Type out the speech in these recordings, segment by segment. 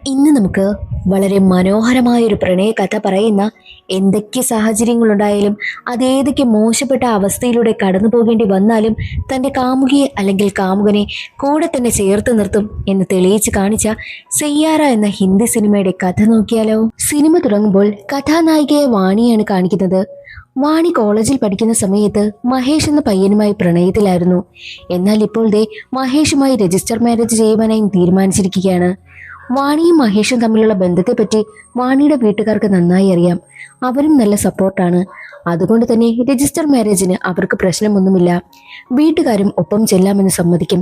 ഇന്ന് നമുക്ക് വളരെ മനോഹരമായ ഒരു പ്രണയ കഥ പറയുന്ന എന്തൊക്കെ സാഹചര്യങ്ങളുണ്ടായാലും അതേതൊക്കെ മോശപ്പെട്ട അവസ്ഥയിലൂടെ കടന്നു പോകേണ്ടി വന്നാലും തൻ്റെ കാമുകിയെ അല്ലെങ്കിൽ കാമുകനെ കൂടെ തന്നെ ചേർത്ത് നിർത്തും എന്ന് തെളിയിച്ച് കാണിച്ച സെയ്യാറ എന്ന ഹിന്ദി സിനിമയുടെ കഥ നോക്കിയാലോ. സിനിമ തുടങ്ങുമ്പോൾ കഥാനായികയെ വാണിയാണ് കാണിക്കുന്നത്. വാണി കോളേജിൽ പഠിക്കുന്ന സമയത്ത് മഹേഷ് എന്ന പയ്യനുമായി പ്രണയത്തിലായിരുന്നു. എന്നാൽ ഇപ്പോൾ ദേ മഹേഷുമായി രജിസ്റ്റർ മാരേജ് ചെയ്യുവാനായി തീരുമാനിച്ചിരിക്കുകയാണ്. വാണിയും മഹേഷും തമ്മിലുള്ള ബന്ധത്തെപ്പറ്റി വാണിയുടെ വീട്ടുകാർക്ക് നന്നായി അറിയാം. അവരും നല്ല സപ്പോർട്ടാണ്. അതുകൊണ്ട് തന്നെ രജിസ്റ്റർ മാരേജിന് അവർക്ക് പ്രശ്നമൊന്നുമില്ല. വീട്ടുകാരും ഒപ്പം ചെല്ലാമെന്ന് സമ്മതിക്കും.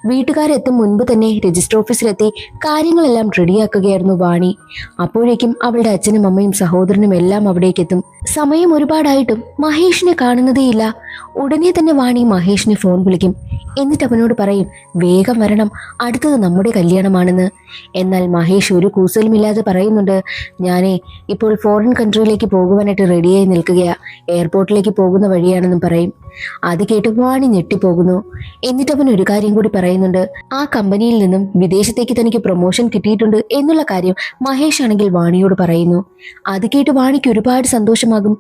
വീട്ടുകാരെത്തും മുൻപ് തന്നെ രജിസ്റ്റർ ഓഫീസിലെത്തി കാര്യങ്ങളെല്ലാം റെഡിയാക്കുകയായിരുന്നു വാണി. അപ്പോഴേക്കും അവളുടെ അച്ഛനും അമ്മയും സഹോദരനും എല്ലാം അവിടേക്കെത്തും. സമയം ഒരുപാടായിട്ടും മഹേഷിനെ കാണുന്നതേയില്ല. ഉടനെ തന്നെ വാണി മഹേഷിനെ ഫോൺ വിളിക്കും. എന്നിട്ട് അവനോട് പറയും, വേഗം വരണം, അടുത്തത് നമ്മുടെ കല്യാണമാണെന്ന്. എന്നാൽ മഹേഷ് ഒരു കൂസലുമില്ലാതെ പറയുന്നുണ്ട്, ഞാനേ ഇപ്പോൾ ഫോറിൻ കൺട്രിയിലേക്ക് പോകുവാനായിട്ട് റെഡിയായി നിൽക്കുകയാ, എയർപോർട്ടിലേക്ക് പോകുന്ന വഴിയാണെന്നും പറയും. അത് കേട്ട് വാണി ഞെട്ടിപ്പോകുന്നു. എന്നിട്ട് അവൻ ഒരു കാര്യം കൂടി പറയുന്നുണ്ട്. ആ കമ്പനിയിൽ നിന്നും വിദേശത്തേക്ക് തനിക്ക് പ്രൊമോഷൻ കിട്ടിയിട്ടുണ്ട് എന്നുള്ള കാര്യം മഹേഷ് ആണെങ്കിൽ വാണിയോട് പറയുന്നു. അത് കേട്ട് വാണിക്ക് ഒരുപാട് സന്തോഷമാകും.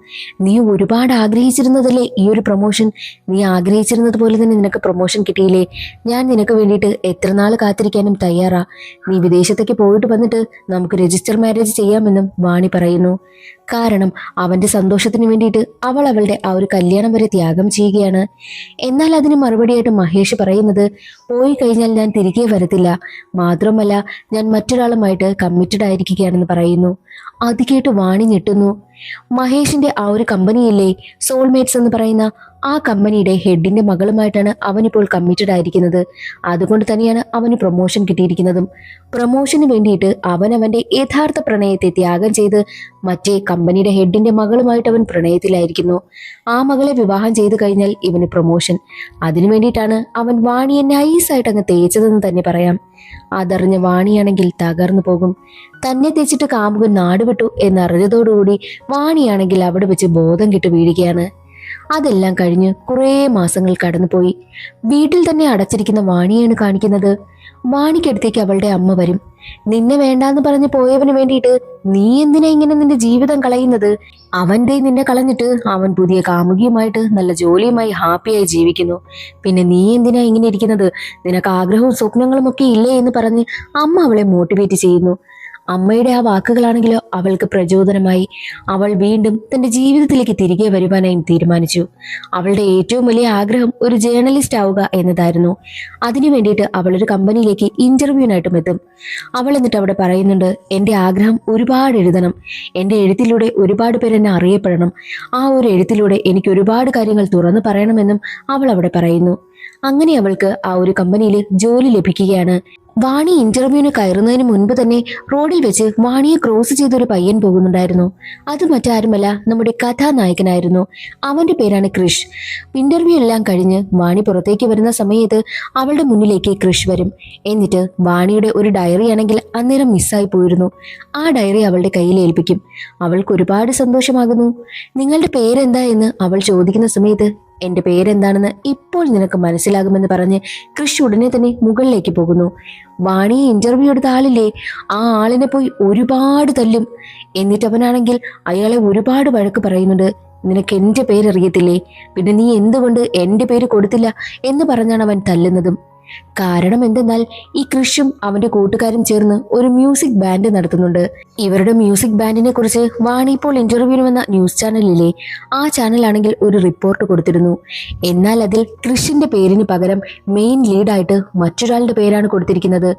നീ ഒരുപാട് ആഗ്രഹിച്ചിരുന്നതല്ലേ ഈ ഒരു പ്രൊമോഷൻ, നീ ആഗ്രഹിച്ചിരുന്നത് പോലെ തന്നെ നിനക്ക് പ്രൊമോഷൻ കിട്ടിയില്ലേ, ഞാൻ നിനക്ക് വേണ്ടിയിട്ട് എത്ര നാൾ കാത്തിരിക്കാനും തയ്യാറാ, നീ വിദേശത്തേക്ക് പോയിട്ട് വന്നിട്ട് നമുക്ക് രജിസ്റ്റർ മാരേജ് ചെയ്യാമെന്നും വാണി പറയുന്നു. കാരണം അവന്റെ സന്തോഷത്തിന് വേണ്ടിയിട്ട് അവൾ അവളുടെ ആ ഒരു കല്യാണം വരെ ത്യാഗം ചെയ്യുകയാണ്. എന്നാൽ അതിന് മറുപടിയായിട്ട് മഹേഷ് പറയുന്നത്, പോയി കഴിഞ്ഞാൽ ഞാൻ തിരികെ വരത്തില്ല, മാത്രമല്ല ഞാൻ മറ്റൊരാളുമായിട്ട് കമ്മിറ്റഡ് ആയിരിക്കുകയാണെന്ന് പറയുന്നു. അത് കേട്ട് വാണി ഞെട്ടുന്നു. മഹേഷിന്റെ ആ ഒരു കമ്പനിയില്ലേ സോൾമേറ്റ്സ് എന്ന് പറയുന്ന ആ കമ്പനിയുടെ ഹെഡിന്റെ മകളുമായിട്ടാണ് അവനിപ്പോൾ കമ്മിറ്റഡ് ആയിരിക്കുന്നത്. അതുകൊണ്ട് തന്നെയാണ് അവന് പ്രൊമോഷൻ കിട്ടിയിരിക്കുന്നതും. പ്രൊമോഷന് വേണ്ടിയിട്ട് അവൻ അവന്റെ യഥാർത്ഥ പ്രണയത്തെ ത്യാഗം ചെയ്ത് മറ്റേ കമ്പനിയുടെ ഹെഡിന്റെ മകളുമായിട്ട് അവൻ പ്രണയത്തിലായിരിക്കുന്നു. ആ മകളെ വിവാഹം ചെയ്തു കഴിഞ്ഞാൽ ഇവന് പ്രൊമോഷൻ. അതിനു വേണ്ടിയിട്ടാണ് അവൻ വാണിയെ നൈസായിട്ട് അങ്ങ് തേച്ചതെന്ന് തന്നെ പറയാം. അതറിഞ്ഞ വാണിയാണെങ്കിൽ തകർന്നു പോകും. തന്നെ തേച്ചിട്ട് കാമുകൻ നാടുവിട്ടു എന്നറിഞ്ഞതോടുകൂടി വാണിയാണെങ്കിൽ അവിടെ വെച്ച് ബോധം കെട്ട് വീഴുകയാണ്. അതെല്ലാം കഴിഞ്ഞ് കുറേ മാസങ്ങൾ കടന്നുപോയി. വീട്ടിൽ തന്നെ അടച്ചിരിക്കുന്ന വാണിയാണ് കാണിക്കുന്നത്. വാണിക്കടുത്തേക്ക് അവളുടെ അമ്മ വരും. നിന്നെ വേണ്ടാന്ന് പറഞ്ഞ് പോയവന് വേണ്ടിയിട്ട് നീ എന്തിനാ ഇങ്ങനെ നിന്റെ ജീവിതം കളയുന്നത്? അവന്റെ നിന്നെ കളഞ്ഞിട്ട് അവൻ പുതിയ കാമുകിയുമായിട്ട് നല്ല ജോലിയുമായി ഹാപ്പിയായി ജീവിക്കുന്നു. പിന്നെ നീ എന്തിനാ ഇങ്ങനെ ഇരിക്കുന്നത്? നിനക്ക് ആഗ്രഹവും സ്വപ്നങ്ങളും ഒക്കെ ഇല്ലേ എന്ന് പറഞ്ഞ് അമ്മ അവളെ മോട്ടിവേറ്റ് ചെയ്യുന്നു. അമ്മയുടെ ആ വാക്കുകളാണെങ്കിലോ അവൾക്ക് പ്രചോദനമായി. അവൾ വീണ്ടും തന്റെ ജീവിതത്തിലേക്ക് തിരികെ വരുവാനായി തീരുമാനിച്ചു. അവളുടെ ഏറ്റവും വലിയ ആഗ്രഹം ഒരു ജേർണലിസ്റ്റ് ആവുക എന്നതായിരുന്നു. അതിനു വേണ്ടിയിട്ട് അവൾ ഒരു കമ്പനിയിലേക്ക് ഇന്റർവ്യൂവിനായിട്ടും എത്തും. അവൾ എന്നിട്ട് അവിടെ പറയുന്നുണ്ട്, എൻ്റെ ആഗ്രഹം ഒരുപാട് എഴുതണം, എൻ്റെ എഴുത്തിലൂടെ ഒരുപാട് പേര് എന്നെ അറിയപ്പെടണം, ആ ഒരു എഴുത്തിലൂടെ എനിക്ക് ഒരുപാട് കാര്യങ്ങൾ തുറന്നു പറയണമെന്നും അവൾ അവിടെ പറയുന്നു. അങ്ങനെ അവൾക്ക് ആ ഒരു കമ്പനിയിൽ ജോലി ലഭിക്കുകയാണ്. വാണി ഇന്റർവ്യൂവിന് കയറുന്നതിന് മുൻപ് തന്നെ റോഡിൽ വെച്ച് വാണിയെ ക്രോസ് ചെയ്തൊരു പയ്യൻ പോകുന്നുണ്ടായിരുന്നു. അത് മറ്റാരുമല്ല, നമ്മുടെ കഥാനായകനായിരുന്നു. അവന്റെ പേരാണ് ക്രിഷ്. ഇന്റർവ്യൂ എല്ലാം കഴിഞ്ഞ് വാണി പുറത്തേക്ക് വരുന്ന സമയത്ത് അവളുടെ മുന്നിലേക്ക് ക്രിഷ് വരും. എന്നിട്ട് വാണിയുടെ ഒരു ഡയറി ആണെങ്കിൽ അന്നേരം മിസ്സായി പോയിരുന്നു. ആ ഡയറി അവളുടെ കയ്യിൽ ഏൽപ്പിക്കും. അവൾക്ക് ഒരുപാട് സന്തോഷമാകുന്നു. നിങ്ങളുടെ പേരെന്താ എന്ന് അവൾ ചോദിക്കുന്ന സമയത്ത്, എൻ്റെ പേരെന്താണെന്ന് ഇപ്പോൾ നിനക്ക് മനസ്സിലാകുമെന്ന് പറഞ്ഞ് കൃഷി ഉടനെ തന്നെ മുകളിലേക്ക് പോകുന്നു. വാണിയെ ഇന്റർവ്യൂ എടുത്ത ആളില്ലേ, ആ ആളിനെ പോയി ഒരുപാട് തല്ലും. എന്നിട്ടവനാണെങ്കിൽ അയാളെ ഒരുപാട് വഴക്ക് പറയുന്നുണ്ട്. നിനക്ക് എൻ്റെ പേരറിയത്തില്ലേ, പിന്നെ നീ എന്തുകൊണ്ട് എൻ്റെ പേര് കൊടുത്തില്ല എന്ന് പറഞ്ഞാണ് അവൻ തല്ലുന്നതും. കാരണം എന്തെന്നാൽ ഈ കൃഷും അവന്റെ കൂട്ടുകാരും ചേർന്ന് ഒരു മ്യൂസിക് ബാൻഡ് നടത്തുന്നുണ്ട്. ഇവരുടെ മ്യൂസിക് ബാൻഡിനെ കുറിച്ച് വാണി ഇപ്പോൾ ഇന്റർവ്യൂവിന് വന്ന ന്യൂസ് ചാനലില്ലേ, ആ ചാനലാണെങ്കിൽ ഒരു റിപ്പോർട്ട് കൊടുത്തിരുന്നു. എന്നാൽ അതിൽ കൃഷിന്റെ പേരിന് പകരം മെയിൻ ലീഡായിട്ട് മറ്റൊരാളുടെ പേരാണ് കൊടുത്തിരിക്കുന്നത്.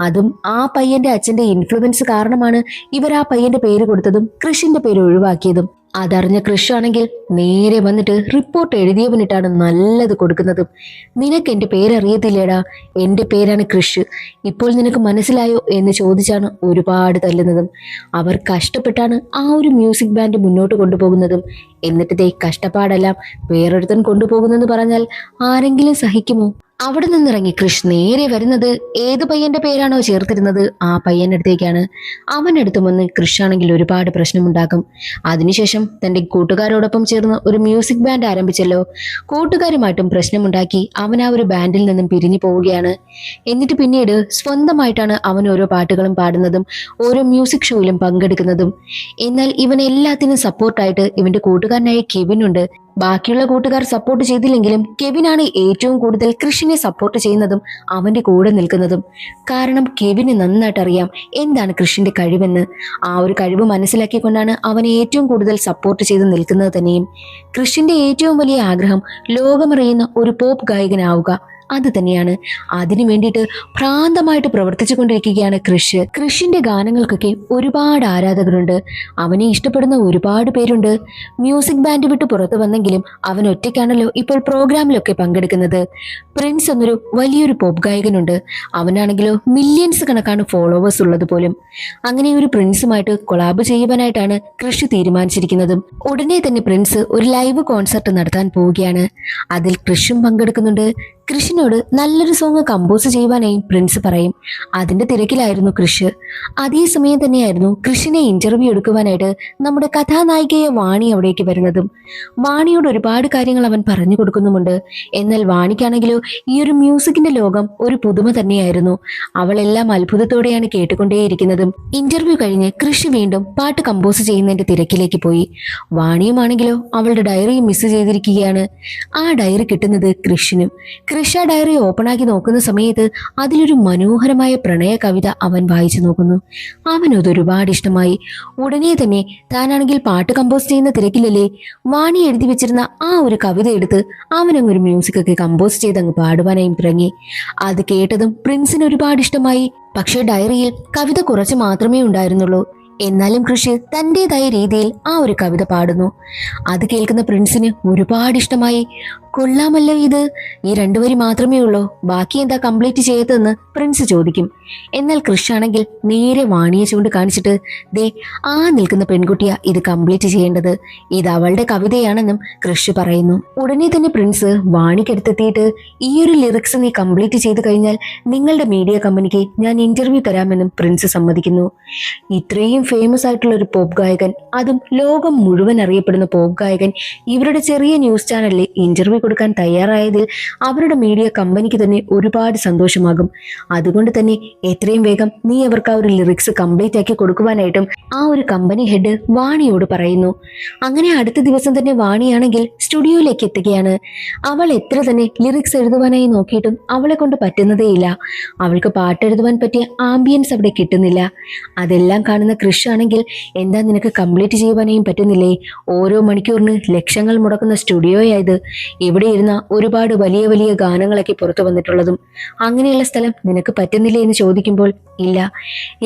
അതും ആ പയ്യന്റെ അച്ഛന്റെ ഇൻഫ്ലുവൻസ് കാരണമാണ് ഇവർ ആ പയ്യന്റെ പേര് കൊടുത്തതും കൃഷിന്റെ പേര് ഒഴിവാക്കിയതും. അതറിഞ്ഞ കൃഷ് ആണെങ്കിൽ നേരെ വന്നിട്ട് റിപ്പോർട്ട് എഴുതിയവനിട്ടാണ് നല്ലത് കൊടുക്കുന്നതും. നിനക്ക് എൻ്റെ പേരറിയത്തില്ലേടാ, എൻ്റെ പേരാണ് കൃഷ്, ഇപ്പോൾ നിനക്ക് മനസ്സിലായോ എന്ന് ചോദിച്ചാണ് ഒരുപാട് തല്ലുന്നതും. അവർ കഷ്ടപ്പെട്ടാണ് ആ ഒരു മ്യൂസിക് ബാൻഡ് മുന്നോട്ട് കൊണ്ടുപോകുന്നതും. എന്നിട്ട് കഷ്ടപ്പാടെല്ലാം വേറൊരുത്തൻ കൊണ്ടുപോകുന്നെന്ന് പറഞ്ഞാൽ ആരെങ്കിലും സഹിക്കുമോ? അവിടെ നിന്നിറങ്ങി കൃഷ് നേരെ വരുന്നത് ഏത് പയ്യന്റെ പേരാണോ ചേർത്തിരുന്നത് ആ പയ്യന്റെ അടുത്തേക്കാണ്. അവനടുത്ത് വന്ന് കൃഷ് ആണെങ്കിൽ ഒരുപാട് പ്രശ്നമുണ്ടാക്കും. അതിനുശേഷം തന്റെ കൂട്ടുകാരോടൊപ്പം ചേർന്ന് ഒരു മ്യൂസിക് ബാൻഡ് ആരംഭിച്ചല്ലോ. കൂട്ടുകാരുമായിട്ടും പ്രശ്നമുണ്ടാക്കി അവൻ ആ ഒരു ബാൻഡിൽ നിന്നും പിരിഞ്ഞു പോവുകയാണ്. എന്നിട്ട് പിന്നീട് സ്വന്തമായിട്ടാണ് അവൻ ഓരോ പാട്ടുകളും പാടുന്നതും ഓരോ മ്യൂസിക് ഷോയിലും പങ്കെടുക്കുന്നതും. എന്നാൽ ഇവൻ എല്ലാത്തിനും സപ്പോർട്ടായിട്ട് ഇവന്റെ കൂട്ടുകാരനായ കെവിനുണ്ട്. ബാക്കിയുള്ള കൂട്ടുകാർ സപ്പോർട്ട് ചെയ്തില്ലെങ്കിലും കെവിനാണ് ഏറ്റവും കൂടുതൽ കൃഷിനെ സപ്പോർട്ട് ചെയ്യുന്നതും അവന്റെ കൂടെ നിൽക്കുന്നതും. കാരണം കെവിന് നന്നായിട്ട് അറിയാം എന്താണ് കൃഷിന്റെ കഴിവെന്ന്. ആ ഒരു കഴിവ് മനസ്സിലാക്കിക്കൊണ്ടാണ് അവനെ ഏറ്റവും കൂടുതൽ സപ്പോർട്ട് ചെയ്ത് നിൽക്കുന്നത് തന്നെയും. കൃഷിന്റെ ഏറ്റവും വലിയ ആഗ്രഹം ലോകമറിയുന്ന ഒരു പോപ്പ് ഗായകനാവുക. അത് തന്നെയാണ്. അതിനു വേണ്ടിയിട്ട് ഭ്രാന്തമായിട്ട് പ്രവർത്തിച്ചു കൊണ്ടിരിക്കുകയാണ് കൃഷ്. കൃഷിന്റെ ഗാനങ്ങൾക്കൊക്കെ ഒരുപാട് ആരാധകരുണ്ട്. അവനെ ഇഷ്ടപ്പെടുന്ന ഒരുപാട് പേരുണ്ട്. മ്യൂസിക് ബാൻഡ് വിട്ട് പുറത്തു വന്നെങ്കിലും അവൻ ഒറ്റയ്ക്കാണല്ലോ ഇപ്പോൾ പ്രോഗ്രാമിലൊക്കെ പങ്കെടുക്കുന്നത്. പ്രിൻസ് എന്നൊരു വലിയൊരു പോപ്പ് ഗായകനുണ്ട്. അവനാണെങ്കിലോ മില്യൺസ് കണക്കാണ് ഫോളോവേഴ്സ് ഉള്ളത് പോലും. അങ്ങനെ ഒരു പ്രിൻസുമായിട്ട് കൊളാബ് ചെയ്യുവാനായിട്ടാണ് കൃഷി തീരുമാനിച്ചിരിക്കുന്നതും. ഉടനെ തന്നെ പ്രിൻസ് ഒരു ലൈവ് കോൺസെർട്ട് നടത്താൻ പോവുകയാണ്. അതിൽ കൃഷും പങ്കെടുക്കുന്നുണ്ട്. കൃഷിനോട് നല്ലൊരു സോങ് കമ്പോസ് ചെയ്യുവാനായി പ്രിൻസ് പറയും. അതിന്റെ തിരക്കിലായിരുന്നു കൃഷ്. അതേസമയം തന്നെയായിരുന്നു കൃഷിനെ ഇന്റർവ്യൂ എടുക്കുവാനായിട്ട് നമ്മുടെ കഥാനായികയെ വാണി അവിടേക്ക് വരുന്നതും. വാണിയോട് ഒരുപാട് കാര്യങ്ങൾ അവൻ പറഞ്ഞു കൊടുക്കുന്നുമുണ്ട്. എന്നാൽ വാണിക്കാണെങ്കിലോ ഈ ഒരു മ്യൂസിക്കിന്റെ ലോകം ഒരു പുതുമ തന്നെയായിരുന്നു. അവളെല്ലാം അത്ഭുതത്തോടെയാണ് കേട്ടുകൊണ്ടേയിരിക്കുന്നതും. ഇന്റർവ്യൂ കഴിഞ്ഞ് കൃഷി വീണ്ടും പാട്ട് കമ്പോസ് ചെയ്യുന്നതിന്റെ തിരക്കിലേക്ക് പോയി. വാണിയുമാണെങ്കിലോ അവളുടെ ഡയറി മിസ് ചെയ്തിരിക്കുകയാണ്. ആ ഡയറി കിട്ടുന്നത് കൃഷിനും. കൃഷ ഡയറി ഓപ്പണാക്കി നോക്കുന്ന സമയത്ത് അതിലൊരു മനോഹരമായ പ്രണയ കവിത അവൻ വായിച്ചു നോക്കുന്നു. അവനത് ഒരുപാട് ഇഷ്ടമായി. ഉടനെ തന്നെ താനാണെങ്കിൽ പാട്ട് കമ്പോസ് ചെയ്യുന്ന തിരക്കിലല്ലേ വാണി എഴുതി വെച്ചിരുന്ന ആ ഒരു കവിത എടുത്ത് അവനങ്ങൊരു മ്യൂസിക് ഒക്കെ കമ്പോസ് ചെയ്ത് അങ്ങ് പാടുവാനായും തുടങ്ങി. അത് കേട്ടതും പ്രിൻസിന് ഒരുപാട് ഇഷ്ടമായി. പക്ഷേ ഡയറിയിൽ കവിത കുറച്ച് മാത്രമേ ഉണ്ടായിരുന്നുള്ളൂ. എന്നാലും കൃഷി തൻ്റെതായ രീതിയിൽ ആ ഒരു കവിത പാടുന്നു. അത് കേൾക്കുന്ന പ്രിൻസിന് ഒരുപാട് ഇഷ്ടമായി. കൊള്ളാമല്ലോ ഇത്, ഈ 2 വരി മാത്രമേ ഉള്ളൂ, ബാക്കി എന്താ കംപ്ലീറ്റ് ചെയ്തതെന്ന് പ്രിൻസ് ചോദിക്കും. എന്നാൽ കൃഷാണെങ്കിൽ നേരെ വാണിയെ ചൂണ്ട് കാണിച്ചിട്ട്, ദേ ആ നിൽക്കുന്ന പെൺകുട്ടിയാ ഇത് കംപ്ലീറ്റ് ചെയ്യേണ്ടത്, ഇത് അവളുടെ കവിതയാണെന്നും കൃഷ് പറയുന്നു. ഉടനെ തന്നെ പ്രിൻസ് വാണിക്കടുത്തെത്തിയിട്ട് ഈ ഒരു ലിറിക്സ് നീ കംപ്ലീറ്റ് ചെയ്ത് കഴിഞ്ഞാൽ നിങ്ങളുടെ മീഡിയ കമ്പനിക്ക് ഞാൻ ഇന്റർവ്യൂ തരാമെന്നും പ്രിൻസ് സമ്മതിക്കുന്നു. ഇത്രയും ഫേമസ് ആയിട്ടുള്ള ഒരു പോപ്പ് ഗായകൻ, അതും ലോകം മുഴുവൻ അറിയപ്പെടുന്ന പോപ്പ് ഗായകൻ ഇവരുടെ ചെറിയ ന്യൂസ് ചാനലിൽ ഇന്റർവ്യൂ കൊടുക്കാൻ തയ്യാറായതിൽ അവരുടെ മീഡിയ കമ്പനിക്ക് തന്നെ ഒരുപാട് സന്തോഷമാകും. അതുകൊണ്ട് തന്നെ എത്രയും വേഗം നീ അവർക്ക് ആ ഒരു ലിറിക്സ് കംപ്ലീറ്റ് ആക്കി കൊടുക്കുവാനായിട്ടും ആ ഒരു കമ്പനി ഹെഡ് വാണിയോട് പറയുന്നു. അങ്ങനെ അടുത്ത ദിവസം തന്നെ വാണിയാണെങ്കിൽ സ്റ്റുഡിയോയിലേക്ക് എത്തുകയാണ്. അവൾ എത്ര തന്നെ ലിറിക്സ് എഴുതുവാനായി നോക്കിയിട്ടും അവളെ കൊണ്ട് പറ്റുന്നതേയില്ല. അവൾക്ക് പാട്ടെഴുതുവാൻ പറ്റിയ ആംബിയൻസ് അവിടെ കിട്ടുന്നില്ല. അതെല്ലാം കാണുന്ന കൃഷ് ആണെങ്കിൽ, എന്താ നിനക്ക് കംപ്ലീറ്റ് ചെയ്യുവാനായും പറ്റുന്നില്ലേ? ഓരോ മണിക്കൂറിന് ലക്ഷങ്ങൾ മുടക്കുന്ന സ്റ്റുഡിയോയായത്. ഇവിടെ ഇരുന്ന ഒരുപാട് വലിയ വലിയ ഗാനങ്ങളൊക്കെ പുറത്തു വന്നിട്ടുള്ളതും. അങ്ങനെയുള്ള സ്ഥലം നിനക്ക് പറ്റുന്നില്ലേ എന്ന് ചോദിക്കുമ്പോൾ, ഇല്ല,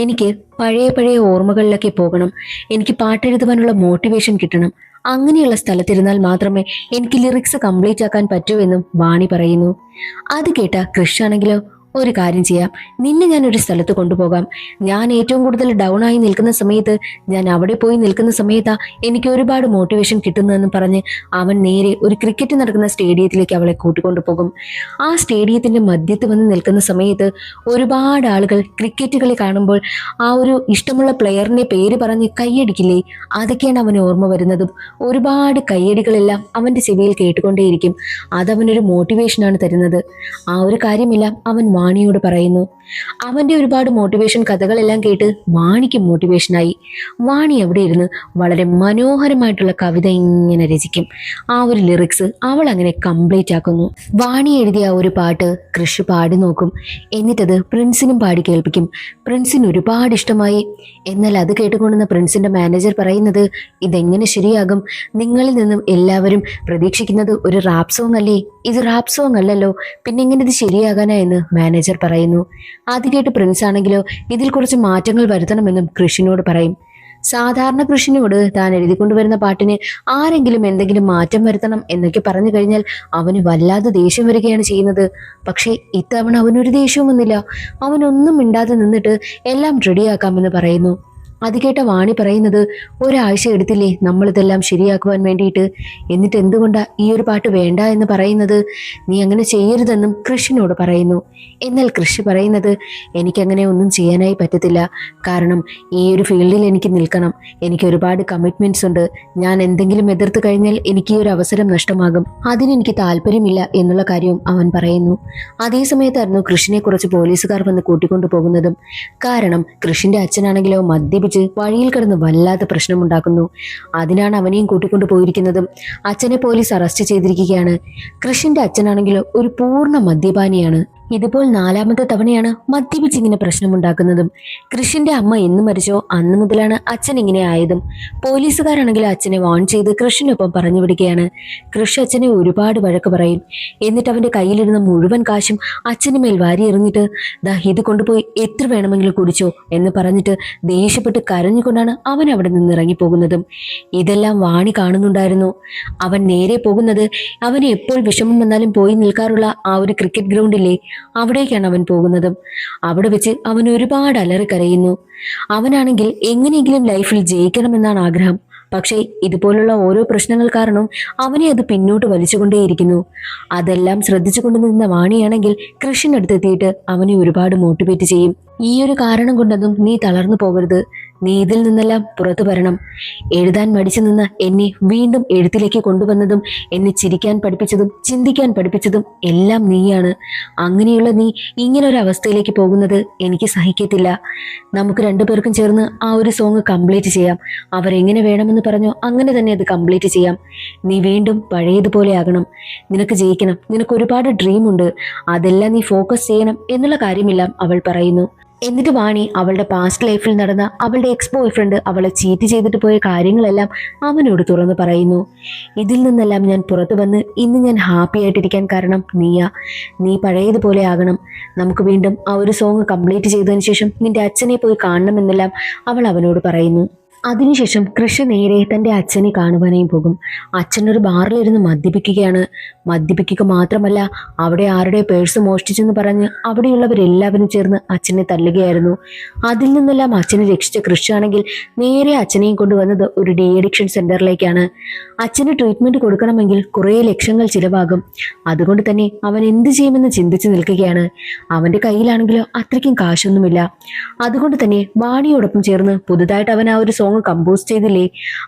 എനിക്ക് പഴയ പഴയ ഓർമ്മകളിലൊക്കെ പോകണം, എനിക്ക് പാട്ടെഴുതുവാനുള്ള മോട്ടിവേഷൻ കിട്ടണം, അങ്ങനെയുള്ള സ്ഥലത്തിരുന്നാൽ മാത്രമേ എനിക്ക് ലിറിക്സ് കംപ്ലീറ്റ് ആക്കാൻ പറ്റൂ എന്നും വാണി പറയുന്നു. അത് കേട്ട കൃഷ് ആണെങ്കിലോ, ഒരു കാര്യം ചെയ്യാം, നിന്നെ ഞാൻ ഒരു സ്ഥലത്ത് കൊണ്ടുപോകാം. ഞാൻ ഏറ്റവും കൂടുതൽ ഡൗൺ ആയി നിൽക്കുന്ന സമയത്ത് ഞാൻ അവിടെ പോയി നിൽക്കുന്ന സമയത്താ എനിക്ക് ഒരുപാട് മോട്ടിവേഷൻ കിട്ടുന്നതെന്ന് പറഞ്ഞ് അവൻ നേരെ ഒരു ക്രിക്കറ്റ് നടക്കുന്ന സ്റ്റേഡിയത്തിലേക്ക് അവളെ കൂട്ടിക്കൊണ്ടുപോകും. ആ സ്റ്റേഡിയത്തിന്റെ മധ്യത്ത് വന്ന് നിൽക്കുന്ന സമയത്ത് ഒരുപാട് ആളുകൾ ക്രിക്കറ്റ് കളി കാണുമ്പോൾ ആ ഒരു ഇഷ്ടമുള്ള പ്ലെയറിന്റെ പേര് പറഞ്ഞ് കൈയടിക്കില്ലേ, അതൊക്കെയാണ് അവന് ഓർമ്മ വരുന്നതും. ഒരുപാട് കൈയടികളെല്ലാം അവന്റെ ചെവിയിൽ കേട്ടുകൊണ്ടേയിരിക്കും. അതവനൊരു മോട്ടിവേഷനാണ് തരുന്നത്. ആ ഒരു കാര്യമെല്ലാം അവൻ വാണിയോട് പറയുന്നു. അവന്റെ ഒരുപാട് മോട്ടിവേഷൻ കഥകളെല്ലാം കേട്ട് വാണിക്ക് മോട്ടിവേഷനായി. വാണി അവിടെ ഇരുന്ന് വളരെ മനോഹരമായിട്ടുള്ള കവിത ഇങ്ങനെ രചിക്കും. ആ ഒരു ലിറിക്സ് അവൾ അങ്ങനെ കംപ്ലീറ്റ് ആക്കുന്നു. വാണി എഴുതിയ ഒരു പാട്ട് കൃഷ് പാടി നോക്കും. എന്നിട്ടത് പ്രിൻസിനും പാടി കേൾപ്പിക്കും. പ്രിൻസിന് ഒരുപാട് ഇഷ്ടമായി. എന്നാൽ അത് കേട്ടുകൊണ്ടുന്ന പ്രിൻസിന്റെ മാനേജർ പറയുന്നത്, ഇതെങ്ങനെ ശരിയാകും? നിങ്ങളിൽ നിന്നും എല്ലാവരും പ്രതീക്ഷിക്കുന്നത് ഒരു റാപ്പ് സോങ് അല്ലേ, ഇത് റാപ്പ് സോങ് അല്ലല്ലോ, പിന്നെ എങ്ങനെ ഇത് ശരിയാകാനാ എന്ന് മാനേജർ പറയുന്നു. അത് കേട്ട് പ്രിൻസ് ആണെങ്കിലോ ഇതിൽ കുറച്ച് മാറ്റങ്ങൾ വരുത്തണമെന്നും കൃഷിനോട് പറയും. സാധാരണ കൃഷിനോട് താൻ എഴുതിക്കൊണ്ടുവരുന്ന പാട്ടിന് ആരെങ്കിലും എന്തെങ്കിലും മാറ്റം വരുത്തണം എന്നൊക്കെ പറഞ്ഞു കഴിഞ്ഞാൽ അവന് വല്ലാതെ ദേഷ്യം വരികയാണ് ചെയ്യുന്നത്. പക്ഷേ ഇത്തവണ അവനൊരു ദേഷ്യവും വന്നില്ല. അവനൊന്നും മിണ്ടാതെ നിന്നിട്ട് എല്ലാം റെഡിയാക്കാമെന്ന് പറയുന്നു. അത് കേട്ട വാണി പറയുന്നത്, ഒരാഴ്ച എടുത്തില്ലേ നമ്മളിതെല്ലാം ശരിയാക്കുവാൻ വേണ്ടിയിട്ട്, എന്നിട്ട് എന്തുകൊണ്ടാ ഈ ഒരു പാട്ട് വേണ്ട എന്ന് പറയുന്നത്? നീ അങ്ങനെ ചെയ്യരുതെന്നും കൃഷിനോട് പറയുന്നു. എന്നാൽ കൃഷി പറയുന്നത്, എനിക്കങ്ങനെ ഒന്നും ചെയ്യാനായി പറ്റത്തില്ല. കാരണം ഈ ഒരു ഫീൽഡിൽ എനിക്ക് നിൽക്കണം. എനിക്ക് ഒരുപാട് കമ്മിറ്റ്മെന്റ്സ് ഉണ്ട്. ഞാൻ എന്തെങ്കിലും എതിർത്ത് കഴിഞ്ഞാൽ എനിക്ക് ഈ ഒരു അവസരം നഷ്ടമാകും. അതിനെനിക്ക് താല്പര്യമില്ല എന്നുള്ള കാര്യവും അവൻ പറയുന്നു. അതേ സമയത്തായിരുന്നു കൃഷിനെ കുറിച്ച് പോലീസുകാർ വന്ന് കൂട്ടിക്കൊണ്ടു പോകുന്നതും. കാരണം കൃഷിന്റെ അച്ഛനാണെങ്കിലോ മദ്യപിച്ച് വഴിയിൽ കിടന്ന് വല്ലാത്ത പ്രശ്നമുണ്ടാക്കുന്നു. അതിനാണ് അവനെയും കൂട്ടിക്കൊണ്ടു പോയിരിക്കുന്നതും. അച്ഛനെ പോലീസ് അറസ്റ്റ് ചെയ്തിരിക്കുകയാണ്. കൃഷിന്റെ അച്ഛനാണെങ്കിലോ ഒരു പൂർണ്ണ മദ്യപാനിയാണ്. ഇതിപ്പോൾ 4ാമത്തെ തവണയാണ് മദ്യപിച്ചിങ്ങനെ പ്രശ്നമുണ്ടാക്കുന്നതും. കൃഷിന്റെ അമ്മ എന്ന് മരിച്ചോ അന്ന് മുതലാണ് അച്ഛൻ ഇങ്ങനെ ആയതും. പോലീസുകാരാണെങ്കിൽ അച്ഛനെ വാൺ ചെയ്ത് കൃഷിനൊപ്പം പറഞ്ഞു വിടുകയാണ്. കൃഷി അച്ഛനെ ഒരുപാട് വഴക്ക് പറയും. എന്നിട്ട് അവന്റെ കയ്യിലിരുന്ന മുഴുവൻ കാശും അച്ഛന് മേൽ വാരി എറിഞ്ഞിട്ട്, ദാ ഇത് കൊണ്ടുപോയി എത്ര വേണമെങ്കിലും കുടിച്ചോ എന്ന് പറഞ്ഞിട്ട് ദേഷ്യപ്പെട്ട് കരഞ്ഞുകൊണ്ടാണ് അവൻ അവിടെ നിന്ന് ഇറങ്ങിപ്പോകുന്നതും. ഇതെല്ലാം വാണി കാണുന്നുണ്ടായിരുന്നു. അവൻ നേരെ പോകുന്നത് അവന് എപ്പോൾ വിഷമം വന്നാലും പോയി നിൽക്കാറുള്ള ആ ഒരു ക്രിക്കറ്റ് ഗ്രൗണ്ടിലെ അവിടേക്കാണ് അവൻ പോകുന്നതും. അവിടെ വെച്ച് അവൻ ഒരുപാട് അലറി കരയുന്നു. അവനാണെങ്കിൽ എങ്ങനെയെങ്കിലും ലൈഫിൽ ജയിക്കണമെന്നാണ് ആഗ്രഹം. പക്ഷേ ഇതുപോലുള്ള ഓരോ പ്രശ്നങ്ങൾ കാരണം അവനെ അത് പിന്നോട്ട് വലിച്ചുകൊണ്ടേയിരിക്കുന്നു. അതെല്ലാം ശ്രദ്ധിച്ചുകൊണ്ട് നിന്ന വാണിയാണെങ്കിൽ കൃഷിനടുത്തെത്തിയിട്ട് അവനെ ഒരുപാട് മോട്ടിവേറ്റ് ചെയ്യും. ഈ ഒരു കാരണം കൊണ്ടൊന്നും നീ തളർന്നു പോകരുത്. നീ ഇതിൽ നിന്നെല്ലാം പുറത്തു വരണം. എഴുതാൻ മടിച്ചു നിന്ന് എന്നെ വീണ്ടും എഴുത്തിലേക്ക് കൊണ്ടുവന്നതും എന്നെ ചിരിക്കാൻ പഠിപ്പിച്ചതും ചിന്തിക്കാൻ പഠിപ്പിച്ചതും എല്ലാം നീയാണ്. അങ്ങനെയുള്ള നീ ഇങ്ങനൊരു അവസ്ഥയിലേക്ക് പോകുന്നത് എനിക്ക് സഹിക്കത്തില്ല. നമുക്ക് രണ്ടുപേർക്കും ചേർന്ന് ആ ഒരു സോങ് കംപ്ലീറ്റ് ചെയ്യാം. അവരെങ്ങനെ വേണമെന്ന് പറഞ്ഞോ അങ്ങനെ തന്നെ അത് കംപ്ലീറ്റ് ചെയ്യാം. നീ വീണ്ടും പഴയതുപോലെ ആകണം. നിനക്ക് ജയിക്കണം. നിനക്ക് ഒരുപാട് ഡ്രീം ഉണ്ട്. അതെല്ലാം നീ ഫോക്കസ് ചെയ്യണം എന്നുള്ള കാര്യമെല്ലാം അവൾ പറയുന്നു. എന്നിട്ട് വാണി അവളുടെ പാസ്റ്റ് ലൈഫിൽ നടന്ന അവളുടെ എക്സ് ബോയ് ഫ്രണ്ട് അവളെ ചീറ്റ് ചെയ്തിട്ട് പോയ കാര്യങ്ങളെല്ലാം അവനോട് തുറന്നു പറയുന്നു. ഇതിൽ നിന്നെല്ലാം ഞാൻ പുറത്തു വന്ന് ഇന്ന് ഞാൻ ഹാപ്പി ആയിട്ടിരിക്കാൻ കാരണം നീയാ. നീ പഴയതുപോലെ ആകണം. നമുക്ക് വീണ്ടും ആ ഒരു സോങ് കംപ്ലീറ്റ് ചെയ്തതിനു ശേഷം നിന്റെ അച്ഛനെ പോയി കാണണമെന്നെല്ലാം അവൾ അവനോട് പറയുന്നു. അതിനുശേഷം കൃഷി നേരെ തൻ്റെ അച്ഛനെ കാണുവാനായി പോകും. അച്ഛനൊരു ബാറിലിരുന്ന് മദ്യപിക്കുകയാണ്. മദ്യപിക്കുക മാത്രമല്ല, അവിടെ ആരുടെ പേഴ്സ് മോഷ്ടിച്ചെന്ന് പറഞ്ഞ് അവിടെയുള്ളവരെല്ലാവരും ചേർന്ന് അച്ഛനെ തല്ലുകയായിരുന്നു. അതിൽ നിന്നെല്ലാം അച്ഛനെ രക്ഷിച്ച കൃഷിയാണെങ്കിൽ നേരെ അച്ഛനെയും കൊണ്ടുവന്നത് ഒരു ഡി അഡിക്ഷൻ സെന്ററിലേക്കാണ്. അച്ഛന് ട്രീറ്റ്മെന്റ് കൊടുക്കണമെങ്കിൽ കുറേ ലക്ഷങ്ങൾ ചിലവാകും. അതുകൊണ്ട് തന്നെ അവൻ എന്ത് ചെയ്യുമെന്ന് ചിന്തിച്ചു നിൽക്കുകയാണ്. അവന്റെ കയ്യിലാണെങ്കിലോ അത്രയ്ക്കും കാശൊന്നുമില്ല. അതുകൊണ്ട് തന്നെ വാണിയോടൊപ്പം ചേർന്ന് പുതുതായിട്ട് അവൻ ആ ഒരു സോങ് കമ്പോസ് ചെയ്തില്ലേ,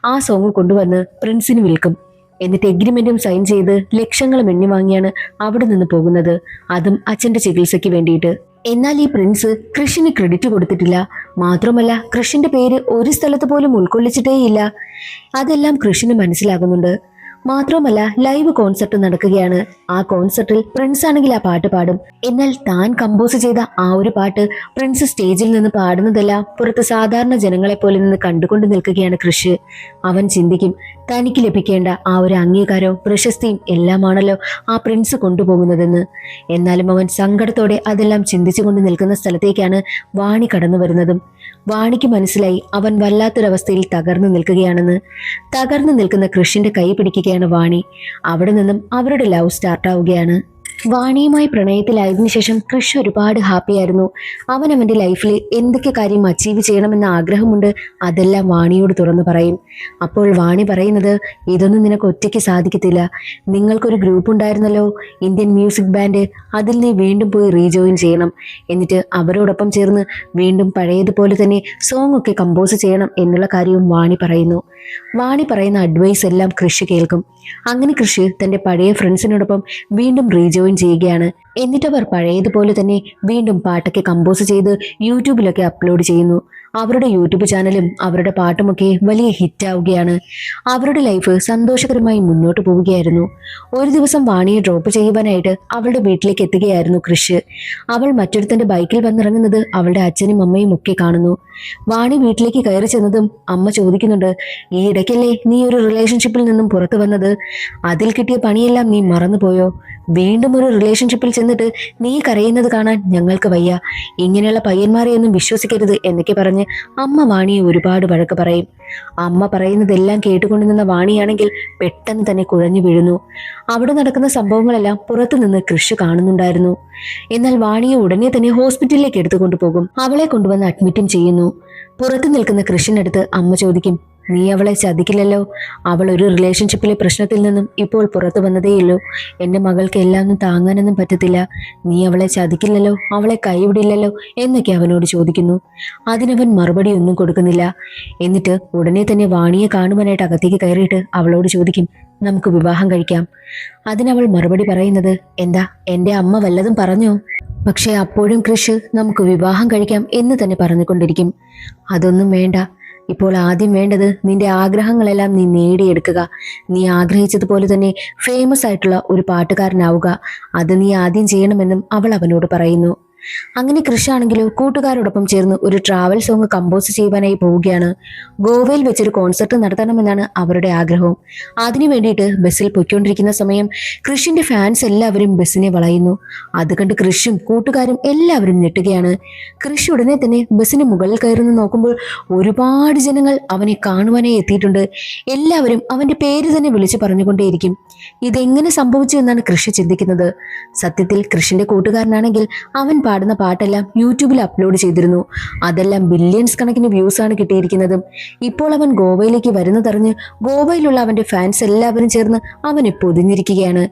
ആ സോങ് കൊണ്ടുവന്ന് പ്രിൻസിന് വിൽക്കും. എന്നിട്ട് എഗ്രിമെന്റും സൈൻ ചെയ്ത് ലക്ഷങ്ങളും എണ്ണി വാങ്ങിയാണ് അവിടെ നിന്ന് പോകുന്നത്. അതും അച്ഛന്റെ ചികിത്സയ്ക്ക് വേണ്ടിയിട്ട്. എന്നാൽ ഈ പ്രിൻസ് കൃഷിന് ക്രെഡിറ്റ് കൊടുത്തിട്ടില്ല. മാത്രമല്ല കൃഷിന്റെ പേര് ഒരു സ്ഥലത്ത് പോലും ഉൾക്കൊള്ളിച്ചിട്ടേയില്ല. അതെല്ലാം കൃഷിന് മനസ്സിലാകുന്നുണ്ട്. മാത്രമല്ല ലൈവ് കോൺസെർട്ട് നടക്കുകയാണ്. ആ കോൺസെർട്ടിൽ പ്രിൻസ് ആണെങ്കിൽ ആ പാട്ട് പാടും. എന്നാൽ താൻ കമ്പോസ് ചെയ്ത ആ ഒരു പാട്ട് പ്രിൻസ് സ്റ്റേജിൽ നിന്ന് പാടുന്നതെല്ലാം പുറത്ത് സാധാരണ ജനങ്ങളെ പോലെ നിന്ന് കണ്ടുകൊണ്ട് നിൽക്കുകയാണ് കൃഷി. അവൻ ചിന്തിക്കും, തനിക്ക് ലഭിക്കേണ്ട ആ ഒരു അംഗീകാരവും പ്രശസ്തിയും എല്ലാമാണല്ലോ ആ പ്രിൻസ് കൊണ്ടുപോകുന്നതെന്ന്. എന്നാലും അവൻ സങ്കടത്തോടെ അതെല്ലാം ചിന്തിച്ചുകൊണ്ട് നിൽക്കുന്ന സ്ഥലത്തേക്കാണ് വാണി കടന്നു വരുന്നതും. വാണിക്ക് മനസ്സിലായി അവൻ വല്ലാത്തൊരവസ്ഥയിൽ തകർന്നു നിൽക്കുകയാണെന്ന്. തകർന്നു നിൽക്കുന്ന കൃഷിന്റെ കൈ പിടിക്കുകയാണ് വാണി. അവിടെ നിന്നും അവരുടെ ലവ് സ്റ്റാർട്ടാവുകയാണ്. വാണിയുമായി പ്രണയത്തിലായതിനു ശേഷം കൃഷ് ഒരുപാട് ഹാപ്പിയായിരുന്നു. അവൻ അവന്റെ ലൈഫിൽ എന്തൊക്കെ കാര്യം അച്ചീവ് ചെയ്യണമെന്ന ആഗ്രഹമുണ്ട് അതെല്ലാം വാണിയോട് തുറന്നു പറയും. അപ്പോൾ വാണി പറയുന്നത്, ഇതൊന്നും നിനക്ക് ഒറ്റയ്ക്ക് സാധിക്കത്തില്ല. നിങ്ങൾക്കൊരു ഗ്രൂപ്പ് ഉണ്ടായിരുന്നല്ലോ, ഇന്ത്യൻ മ്യൂസിക് ബാൻഡ്. അതിൽ നീ വീണ്ടും പോയി റീജോയിൻ ചെയ്യണം. എന്നിട്ട് അവരോടൊപ്പം ചേർന്ന് വീണ്ടും പഴയതുപോലെ തന്നെ സോങ് ഒക്കെ കമ്പോസ് ചെയ്യണം എന്നുള്ള കാര്യവും വാണി പറയുന്നു. വാണി പറയുന്ന അഡ്വൈസ് എല്ലാം കൃഷി കേൾക്കും. അങ്ങനെ കൃഷി തന്റെ പഴയ ഫ്രണ്ട്സിനോടൊപ്പം വീണ്ടും റീജോയിൻ ചെയ്യുകയാണ്. എന്നിട്ടവർ പഴയതുപോലെ തന്നെ വീണ്ടും പാട്ടൊക്കെ കമ്പോസ് ചെയ്ത് യൂട്യൂബിലൊക്കെ അപ്ലോഡ് ചെയ്യുന്നു. അവരുടെ യൂട്യൂബ് ചാനലും അവരുടെ പാട്ടുമൊക്കെ വലിയ ഹിറ്റാവുകയാണ്. അവരുടെ ലൈഫ് സന്തോഷകരമായി മുന്നോട്ട് പോവുകയായിരുന്നു. ഒരു ദിവസം വാണിയെ ഡ്രോപ്പ് ചെയ്യുവാനായിട്ട് അവളുടെ വീട്ടിലേക്ക് എത്തുകയായിരുന്നു കൃഷി. അവൾ മറ്റൊരുത്തന്റെ ബൈക്കിൽ വന്നിറങ്ങുന്നത് അവളുടെ അച്ഛനും അമ്മയും ഒക്കെ കാണുന്നു. വാണി വീട്ടിലേക്ക് കയറി ചെന്നതും അമ്മ ചോദിക്കുന്നുണ്ട്, ഈ ഇടയ്ക്കല്ലേ നീ ഒരു റിലേഷൻഷിപ്പിൽ നിന്നും പുറത്തു വന്നത്? അതിൽ കിട്ടിയ പണിയെല്ലാം നീ മറന്നുപോയോ? വീണ്ടും ഒരു റിലേഷൻഷിപ്പിൽ ചെന്നിട്ട് നീ കരയുന്നത് കാണാൻ ഞങ്ങൾക്ക് വയ്യ, ഇങ്ങനെയുള്ള പയ്യന്മാരെയൊന്നും വിശ്വസിക്കരുത് എന്നൊക്കെ പറഞ്ഞ് അമ്മ വാണിയെ ഒരുപാട് വഴക്ക് പറയും. അമ്മ പറയുന്നതെല്ലാം കേട്ടുകൊണ്ടു നിന്ന വാണിയാണെങ്കിൽ പെട്ടെന്ന് തന്നെ കുഴഞ്ഞു വീഴുന്നു. അവിടെ നടക്കുന്ന സംഭവങ്ങളെല്ലാം പുറത്തുനിന്ന് കൃഷി കാണുന്നുണ്ടായിരുന്നു. എന്നാൽ വാണിയെ ഉടനെ തന്നെ ഹോസ്പിറ്റലിലേക്ക് എടുത്തുകൊണ്ടുപോകും. അവളെ കൊണ്ടുവന്ന് അഡ്മിറ്റും ചെയ്യുന്നു. പുറത്തു നിൽക്കുന്ന കൃഷിനടുത്ത് അമ്മ ചോദിക്കും, നീ അവളെ ചതിക്കില്ലല്ലോ? അവൾ ഒരു റിലേഷൻഷിപ്പിലെ പ്രശ്നത്തിൽ നിന്നും ഇപ്പോൾ പുറത്തു വന്നതേയുള്ളൂ. എൻ്റെ മകൾക്ക് എല്ലാം താങ്ങാനൊന്നും പറ്റത്തില്ല. നീ അവളെ ചതിക്കില്ലല്ലോ, അവളെ കൈവിടില്ലല്ലോ എന്നൊക്കെ അവനോട് ചോദിക്കുന്നു. അതിനവൻ മറുപടി ഒന്നും കൊടുക്കുന്നില്ല. എന്നിട്ട് ഉടനെ തന്നെ വാണിയെ കാണുവാനായിട്ട് അകത്തേക്ക് കയറിയിട്ട് അവളോട് ചോദിക്കും, നമുക്ക് വിവാഹം കഴിക്കാം. അതിനവൾ മറുപടി പറയുന്നത്, എന്താ എൻ്റെ അമ്മ വല്ലതും പറഞ്ഞോ? പക്ഷെ അപ്പോഴും കൃഷ് നമുക്ക് വിവാഹം കഴിക്കാം എന്ന് തന്നെ പറഞ്ഞുകൊണ്ടിരിക്കും. അതൊന്നും വേണ്ട, ഇപ്പോൾ ആദ്യം വേണ്ടത് നിന്റെ ആഗ്രഹങ്ങളെല്ലാം നീ നേടിയെടുക്കുക. നീ ആഗ്രഹിച്ചതുപോലെ തന്നെ ഫേമസ് ആയിട്ടുള്ള ഒരു പാട്ടുകാരനാവുക. അത് നീ ആദ്യം ചെയ്യണമെന്നും അവൾ അവനോട് പറയുന്നു. അങ്ങനെ കൃഷാണെങ്കിലോ കൂട്ടുകാരോടൊപ്പം ചേർന്ന് ഒരു ട്രാവൽ സോങ് കമ്പോസ് ചെയ്യുവാനായി പോവുകയാണ്. ഗോവയിൽ വെച്ചൊരു കോൺസെർട്ട് നടത്തണമെന്നാണ് അവരുടെ ആഗ്രഹവും. അതിനു വേണ്ടിയിട്ട് ബസ്സിൽ പൊയ്ക്കൊണ്ടിരിക്കുന്ന സമയം കൃഷിന്റെ ഫാൻസ് എല്ലാവരും ബസ്സിനെ വളയുന്നു. അത് കണ്ട് കൃഷും കൂട്ടുകാരും എല്ലാവരും ഞെട്ടുകയാണ്. കൃഷി ഉടനെ തന്നെ ബസ്സിന് മുകളിൽ കയറുന്നു നോക്കുമ്പോൾ ഒരുപാട് ജനങ്ങൾ അവനെ കാണുവാനായി എത്തിയിട്ടുണ്ട്. എല്ലാവരും അവന്റെ പേര് തന്നെ വിളിച്ചു പറഞ്ഞുകൊണ്ടേയിരിക്കും. ഇതെങ്ങനെ സംഭവിച്ചു എന്നാണ് കൃഷി ചിന്തിക്കുന്നത്. സത്യത്തിൽ കൃഷിന്റെ കൂട്ടുകാരനാണെങ്കിൽ അവൻ പാടുന്ന പാട്ടെല്ലാം യൂട്യൂബിൽ അപ്ലോഡ് ചെയ്തിരുന്നു. അതെല്ലാം ബില്യൺസ് കണക്കിന് വ്യൂസ് ആണ് കിട്ടിയിരിക്കുന്നതും. ഇപ്പോൾ അവൻ ഗോവയിലേക്ക് വരുന്നതറിഞ്ഞ് ഗോവയിലുള്ള അവന്റെ ഫാൻസ് എല്ലാവരും ചേർന്ന് അവനെ പൊതിഞ്ഞിരിക്കുകയാണ്.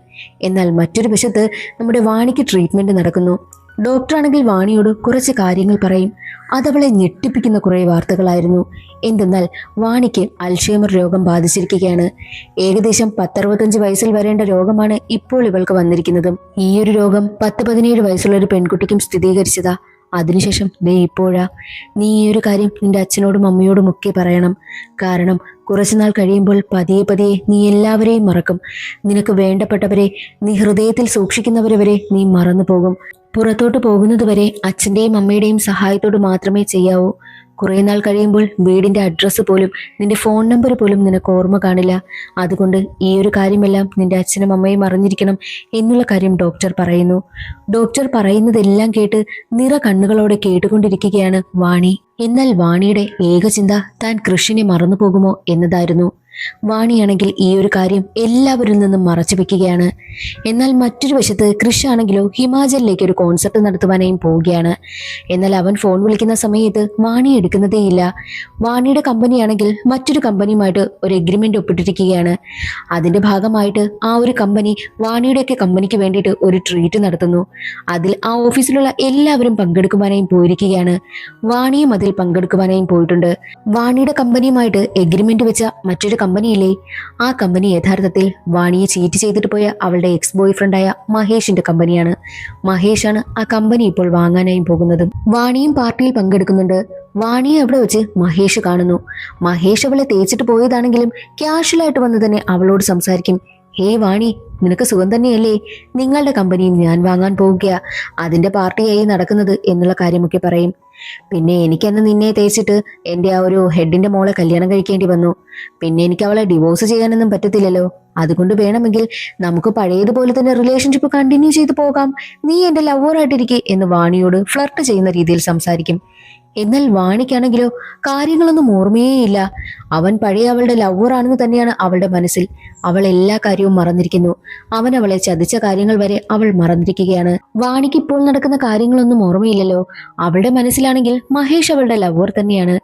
എന്നാൽ മറ്റൊരു വശത്ത് നമ്മുടെ വാണിക്ക് ട്രീറ്റ്മെന്റ് നടക്കുന്നു. ഡോക്ടറാണെങ്കിൽ വാണിയോട് കുറച്ച് കാര്യങ്ങൾ പറയും. അതവളെ ഞെട്ടിപ്പിക്കുന്ന കുറെ വാർത്തകളായിരുന്നു. എന്തെന്നാൽ വാണിക്ക് അൽഷൈമർ രോഗം ബാധിച്ചിരിക്കുകയാണ്. ഏകദേശം 10-65 വയസ്സിൽ വരേണ്ട രോഗമാണ് ഇപ്പോൾ ഇവൾക്ക് വന്നിരിക്കുന്നതും. ഈയൊരു രോഗം 10-17 വയസ്സുള്ള ഒരു പെൺകുട്ടിക്കും സ്ഥിരീകരിച്ചതാ. അതിനുശേഷം ദേ ഇപ്പോഴാ. നീ ഈ ഒരു കാര്യം നിന്റെ അച്ഛനോടും അമ്മയോടും ഒക്കെ പറയണം. കാരണം കുറച്ചുനാൾ കഴിയുമ്പോൾ പതിയെ പതിയെ നീ എല്ലാവരെയും മറക്കും. നിനക്ക് വേണ്ടപ്പെട്ടവരെ, നീ ഹൃദയത്തിൽ സൂക്ഷിക്കുന്നവരെ വരെ നീ മറന്നു പോകും. പുറത്തോട്ട് പോകുന്നത് വരെ അച്ഛൻ്റെയും അമ്മയുടെയും സഹായത്തോട് മാത്രമേ ചെയ്യാവൂ. കുറേ നാൾ കഴിയുമ്പോൾ വീടിന്റെ അഡ്രസ്സ് പോലും, നിന്റെ ഫോൺ നമ്പർ പോലും നിനക്ക് ഓർമ്മ കാണില്ല. അതുകൊണ്ട് ഈ ഒരു കാര്യമെല്ലാം നിന്റെ അച്ഛനും അമ്മയും അറിഞ്ഞിരിക്കണം എന്നുള്ള കാര്യം ഡോക്ടർ പറയുന്നു. ഡോക്ടർ പറയുന്നതെല്ലാം കേട്ട് നിറ കണ്ണുകളോടെ കേട്ടുകൊണ്ടിരിക്കുകയാണ് വാണി. എന്നാൽ വാണിയുടെ ഏക ചിന്ത താൻ കൃഷിനെ മറന്നു പോകുമോ എന്നതായിരുന്നു. വാണിയാണെങ്കിൽ ഈ ഒരു കാര്യം എല്ലാവരിൽ നിന്നും മറച്ചു വെക്കുകയാണ്. എന്നാൽ മറ്റൊരു വശത്ത് കൃഷാണെങ്കിലോ ഹിമാചലിലേക്ക് ഒരു കോൺസെർട്ട് നടത്തുവാനായും പോവുകയാണ്. എന്നാൽ അവൻ ഫോൺ വിളിക്കുന്ന സമയത്ത് വാണി എടുക്കുന്നതേയില്ല. വാണിയുടെ കമ്പനിയാണെങ്കിൽ മറ്റൊരു കമ്പനിയുമായിട്ട് ഒരു എഗ്രിമെന്റ് ഒപ്പിട്ടിരിക്കുകയാണ്. അതിന്റെ ഭാഗമായിട്ട് ആ ഒരു കമ്പനി വാണിയുടെയൊക്കെ കമ്പനിക്ക് വേണ്ടിയിട്ട് ഒരു ട്രീറ്റ് നടത്തുന്നു. അതിൽ ആ ഓഫീസിലുള്ള എല്ലാവരും പങ്കെടുക്കുവാനായും പോയിരിക്കുകയാണ്. വാണിയും അതിൽ പങ്കെടുക്കുവാനായും പോയിട്ടുണ്ട്. വാണിയുടെ കമ്പനിയുമായിട്ട് എഗ്രിമെന്റ് വെച്ച മറ്റൊരു കമ്പനിയില്ലേ, ആ കമ്പനി യഥാർത്ഥത്തിൽ വാണിയെ ചീറ്റ് ചെയ്തിട്ട് പോയ അവളുടെ എക്സ് ബോയ് ഫ്രണ്ടായ മഹേഷിന്റെ കമ്പനിയാണ്. മഹേഷാണ് ആ കമ്പനി ഇപ്പോൾ വാങ്ങാനായും പോകുന്നത്. വാണിയും പാർട്ടിയിൽ പങ്കെടുക്കുന്നുണ്ട്. വാണിയെ അവിടെ വെച്ച് മഹേഷ് കാണുന്നു. മഹേഷ് അവളെ തേച്ചിട്ട് പോയതാണെങ്കിലും ക്യാഷ്വലായിട്ട് വന്ന് തന്നെ അവളോട് സംസാരിക്കും. ഹേ വാണി, നിനക്ക് സുഖം തന്നെയല്ലേ? നിങ്ങളുടെ കമ്പനിയും ഞാൻ വാങ്ങാൻ പോവുക, അതിന്റെ പാർട്ടിയായി നടക്കുന്നത് എന്നുള്ള കാര്യമൊക്കെ പറയും. പിന്നെ എനിക്കന്ന് നിന്നെ തേച്ചിട്ട് എൻ്റെ ആ ഒരു ഹെഡിന്റെ മോളെ കല്യാണം കഴിക്കേണ്ടി വന്നു. പിന്നെ എനിക്ക് അവളെ ഡിവോഴ്സ് ചെയ്യാനൊന്നും പറ്റത്തില്ലല്ലോ. അതുകൊണ്ട് വേണമെങ്കിൽ നമുക്ക് പഴയതുപോലെ തന്നെ റിലേഷൻഷിപ്പ് കണ്ടിന്യൂ ചെയ്തു പോകാം. നീ എൻ്റെ ലവറായിട്ടിരിക്കെ എന്ന് വാണിയോട് ഫ്ലർട്ട് ചെയ്യുന്ന രീതിയിൽ സംസാരിക്കും. എന്നാൽ വാണിക്കാണെങ്കിലോ കാര്യങ്ങളൊന്നും ഓർമ്മയേയില്ല. അവൻ പഴയ അവളുടെ ലവറാണെന്ന് തന്നെയാണ് അവളുടെ മനസ്സിൽ. അവൾ എല്ലാ കാര്യവും മറന്നിരിക്കുന്നു. അവൻ അവളെ ചതിച്ച കാര്യങ്ങൾ വരെ അവൾ മറന്നിരിക്കുകയാണ്. വാണിക്ക് ഇപ്പോൾ നടക്കുന്ന കാര്യങ്ങളൊന്നും ഓർമ്മയില്ലല്ലോ. അവളുടെ മനസ്സിലാണെങ്കിൽ മഹേഷ് അവളുടെ ലവർ തന്നെയാണ്.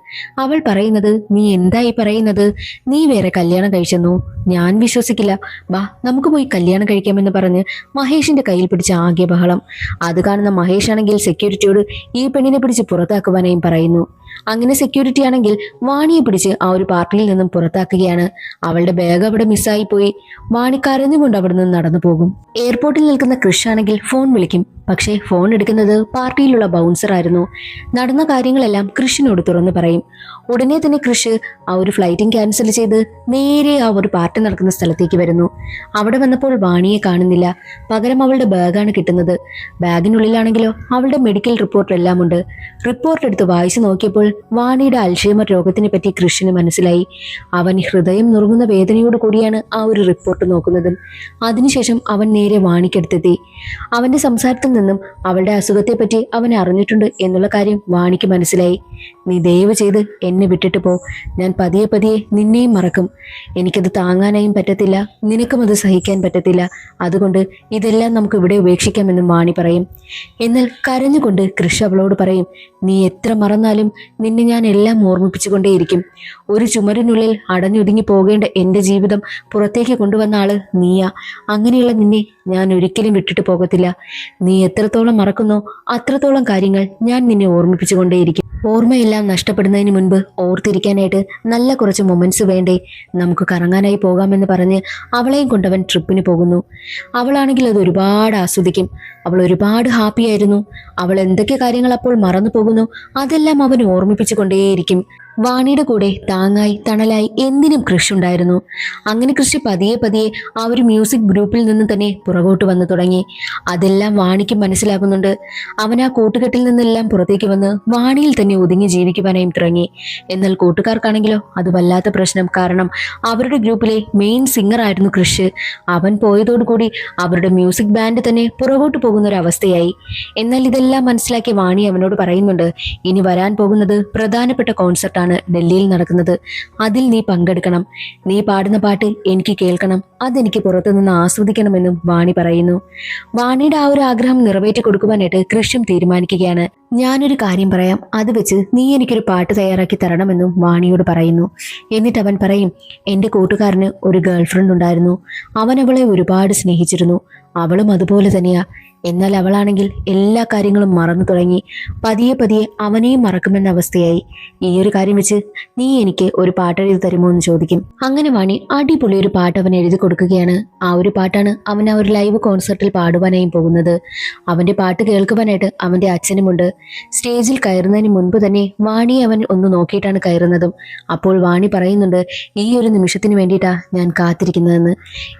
അവൾ പറയുന്നത്, നീ എന്തായി പറയുന്നത്? നീ വേറെ കല്യാണം കഴിച്ചെന്നോ? ഞാൻ വിശ്വസിക്കില്ല. വാ നമുക്ക് പോയി കല്യാണം കഴിക്കാമെന്ന് പറഞ്ഞ് മഹേഷിന്റെ കയ്യിൽ പിടിച്ച ആകെ ബഹളം. അത് കാണുന്ന മഹേഷ് ആണെങ്കിൽ സെക്യൂരിറ്റിയോട് ഈ പെണ്ണിനെ പിടിച്ച് പുറത്താക്കുവാനായും പറയുന്നു. അങ്ങനെ സെക്യൂരിറ്റി ആണെങ്കിൽ വാണിയെ പിടിച്ച് ആ ഒരു പാർട്ടിയിൽ നിന്നും പുറത്താക്കുകയാണ്. അവളുടെ ബാഗ് അവിടെ മിസ്സായി പോയി. വാണി കരഞ്ഞുകൊണ്ട് അവിടെ നിന്ന് നടന്നു പോകും. എയർപോർട്ടിൽ നിൽക്കുന്ന കൃഷ് ആണെങ്കിൽ ഫോൺ വിളിക്കും. പക്ഷേ ഫോൺ എടുക്കുന്നത് പാർട്ടിയിലുള്ള ബൗൺസർ ആയിരുന്നു. നടന്ന കാര്യങ്ങളെല്ലാം കൃഷിനോട് തുറന്നു പറയും. ഉടനെ തന്നെ കൃഷ് ആ ഒരു ഫ്ലൈറ്റിംഗ് ക്യാൻസൽ ചെയ്ത് നേരെ ആ ഒരു പാർട്ടി നടക്കുന്ന സ്ഥലത്തേക്ക് വരുന്നു. അവിടെ വന്നപ്പോൾ വാണിയെ കാണുന്നില്ല. പകരം അവളുടെ ബാഗാണ് കിട്ടുന്നത്. ബാഗിനുള്ളിലാണെങ്കിലോ അവളുടെ മെഡിക്കൽ റിപ്പോർട്ട് എല്ലാം ഉണ്ട്. റിപ്പോർട്ട് എടുത്ത് വായിച്ചു നോക്കിയപ്പോൾ വായിച്ചപ്പോൾ വാണിയുടെ അൽഷൈമർ രോഗത്തിനെ പറ്റി കൃഷിന് മനസ്സിലായി. അവൻ ഹൃദയം നുറുങ്ങുന്ന വേദനയോട് കൂടിയാണ് ആ ഒരു റിപ്പോർട്ട് നോക്കുന്നതും. അതിനുശേഷം അവൻ നേരെ വാണിക്കടുത്തെത്തി. അവന്റെ സംസാരത്തിൽ നിന്നും അവളുടെ അസുഖത്തെപ്പറ്റി അവൻ അറിഞ്ഞിട്ടുണ്ട് എന്നുള്ള കാര്യം വാണിക്ക് മനസ്സിലായി. നീ ദയവ് ചെയ്ത് എന്നെ വിട്ടിട്ട് പോ. ഞാൻ പതിയെ പതിയെ നിന്നെയും മറക്കും. എനിക്കത് താങ്ങാനായും പറ്റത്തില്ല, നിനക്കും അത് സഹിക്കാൻ പറ്റത്തില്ല. അതുകൊണ്ട് ഇതെല്ലാം നമുക്ക് ഇവിടെ ഉപേക്ഷിക്കാമെന്നും വാണി പറയും. എന്നാൽ കരഞ്ഞുകൊണ്ട് കൃഷ് അവളോട് പറയും, നീ എത്ര മറന്നാലും നിന്നെ ഞാൻ എല്ലാം ഓർമ്മിപ്പിച്ചുകൊണ്ടേയിരിക്കും. ഒരു ചുമരിനുള്ളിൽ അടഞ്ഞൊതുങ്ങി പോകേണ്ട എൻ്റെ ജീവിതം പുറത്തേക്ക് കൊണ്ടുവന്ന ആള് നീയാ. അങ്ങനെയുള്ള നിന്നെ ഞാൻ ഒരിക്കലും വിട്ടിട്ട് പോകത്തില്ല. നീ എത്രത്തോളം മറക്കുന്നോ അത്രത്തോളം കാര്യങ്ങൾ ഞാൻ നിന്നെ ഓർമ്മിപ്പിച്ചുകൊണ്ടേയിരിക്കും. ഓർമ്മയെല്ലാം നഷ്ടപ്പെടുന്നതിന് മുൻപ് ഓർത്തിരിക്കാനായിട്ട് നല്ല കുറച്ച് മൊമെന്റ്സ് വേണ്ടേ? നമുക്ക് കറങ്ങാനായി പോകാമെന്ന് പറഞ്ഞ് അവളെയും കൊണ്ടവൻ ട്രിപ്പിന് പോകുന്നു. അവളാണെങ്കിൽ അത് ഒരുപാട് ആസ്വദിക്കും. അവൾ ഒരുപാട് ഹാപ്പി ആയിരുന്നു. അവൾ എന്തൊക്കെ കാര്യങ്ങൾ അപ്പോൾ മറന്നു പോകുന്നു അതെല്ലാം അവൻ ഓർമ്മിപ്പിച്ചു കൊണ്ടേയിരിക്കും. വാണിയുടെ കൂടെ താങ്ങായി തണലായി എന്തിനും കൃഷി ഉണ്ടായിരുന്നു. അങ്ങനെ കൃഷി പതിയെ പതിയെ ആ ഒരു മ്യൂസിക് ഗ്രൂപ്പിൽ നിന്ന് തന്നെ പുറകോട്ട് വന്നു തുടങ്ങി. അതെല്ലാം വാണിക്ക് മനസ്സിലാകുന്നുണ്ട്. അവൻ ആ കൂട്ടുകെട്ടിൽ നിന്നെല്ലാം പുറത്തേക്ക് വന്ന് വാണിയിൽ തന്നെ ഒതുങ്ങി ജീവിക്കുവാനായും തുടങ്ങി. എന്നാൽ കൂട്ടുകാർക്കാണെങ്കിലോ അത് വല്ലാത്ത പ്രശ്നം. കാരണം അവരുടെ ഗ്രൂപ്പിലെ മെയിൻ സിംഗർ ആയിരുന്നു കൃഷ്. അവൻ പോയതോടുകൂടി അവരുടെ മ്യൂസിക് ബാൻഡ് തന്നെ പുറകോട്ട് പോകുന്ന ഒരു അവസ്ഥയായി. എന്നാൽ ഇതെല്ലാം മനസ്സിലാക്കിയ വാണി അവനോട് പറയുന്നുണ്ട്, ഇനി വരാൻ പോകുന്നത് പ്രധാനപ്പെട്ട കോൺസെർട്ടാണ് ഡൽഹിയിൽ നടക്കുന്നത്. അതിൽ നീ പങ്കെടുക്കണം. നീ പാടുന്ന പാട്ട് എനിക്ക് കേൾക്കണം. അതെനിക്ക് പുറത്തുനിന്ന് ആസ്വദിക്കണമെന്നും വാണി പറയുന്നു. വാണിയുടെ ആ ഒരു ആഗ്രഹം നിറവേറ്റി കൊടുക്കുവാനായിട്ട് കൃഷ്യം തീരുമാനിക്കുകയാണ്. ഞാനൊരു കാര്യം പറയാം, അത് വെച്ച് നീ എനിക്കൊരു പാട്ട് തയ്യാറാക്കി തരണമെന്നും വാണിയോട് പറയുന്നു. എന്നിട്ട് അവൻ പറയും, എൻ്റെ കൂട്ടുകാരന് ഒരു ഗേൾ ഫ്രണ്ട് ഉണ്ടായിരുന്നു. അവൻ അവളെ ഒരുപാട് സ്നേഹിച്ചിരുന്നു. അവളും അതുപോലെ തന്നെയാ. എന്നാൽ അവളാണെങ്കിൽ എല്ലാ കാര്യങ്ങളും മറന്നു തുടങ്ങി. പതിയെ പതിയെ അവനെയും മറക്കുമെന്ന അവസ്ഥയായി. ഈ ഒരു കാര്യം വെച്ച് നീ എനിക്ക് ഒരു പാട്ട് എഴുതി തരുമോ എന്ന് ചോദിക്കും. അങ്ങനെ വാണി അടിപൊളി ഒരു പാട്ട് അവൻ എഴുതി കൊടുക്കുകയാണ്. ആ ഒരു പാട്ടാണ് അവൻ ആ ഒരു ലൈവ് കോൺസെർട്ടിൽ പാടുവാനായും പോകുന്നത്. അവന്റെ പാട്ട് കേൾക്കുവാനായിട്ട് അവന്റെ അച്ഛനുമുണ്ട്. സ്റ്റേജിൽ കയറുന്നതിന് മുൻപ് തന്നെ വാണിയെ അവൻ ഒന്ന് നോക്കിയിട്ടാണ് കയറുന്നതും. അപ്പോൾ വാണി പറയുന്നുണ്ട്, ഈ ഒരു നിമിഷത്തിന് വേണ്ടിയിട്ടാ ഞാൻ കാത്തിരിക്കുന്നതെന്ന്.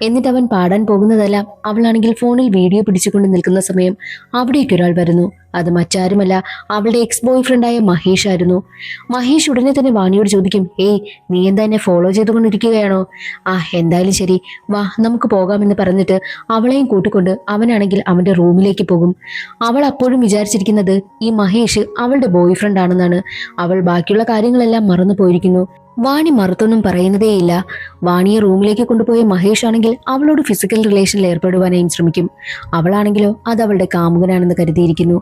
എന്നിട്ട് അവൻ പാടാൻ പോകുന്നതെല്ലാം അവളാണെങ്കിൽ ഫോണിൽ വീഡിയോ പിടിച്ചുകൊണ്ട് നിൽക്കുന്ന സമയം അവിടേക്ക് ഒരാൾ വരുന്നു. അത് മറ്റാരുമല്ല, അവളുടെ എക്സ് ബോയ് ഫ്രണ്ടായ മഹേഷ് ആയിരുന്നു. മഹേഷ് ഉടനെ തന്നെ വാണിയോട് ചോദിക്കും, ഏയ് നീ എന്താ എന്നെ ഫോളോ ചെയ്തുകൊണ്ടിരിക്കുകയാണോ? എന്തായാലും ശരി, വാ നമുക്ക് പോകാമെന്ന് പറഞ്ഞിട്ട് അവളെയും കൂട്ടിക്കൊണ്ട് അവനാണെങ്കിൽ അവന്റെ റൂമിലേക്ക് പോകും. അവൾ അപ്പോഴും വിചാരിച്ചിരിക്കുന്നത് ഈ മഹേഷ് അവളുടെ ബോയ് ഫ്രണ്ട് ആണെന്നാണ്. അവൾ ബാക്കിയുള്ള കാര്യങ്ങളെല്ലാം മറന്നു പോയിരിക്കുന്നു. വാണി മറുത്തൊന്നും പറയുന്നതേയില്ല. വാണിയെ റൂമിലേക്ക് കൊണ്ടുപോയ മഹേഷ് ആണെങ്കിൽ അവളോട് ഫിസിക്കൽ റിലേഷനിൽ ഏർപ്പെടുവാനായും ശ്രമിക്കും. അവളാണെങ്കിലോ അത് അവളുടെ കാമുകനാണെന്ന് കരുതിയിരിക്കുന്നു.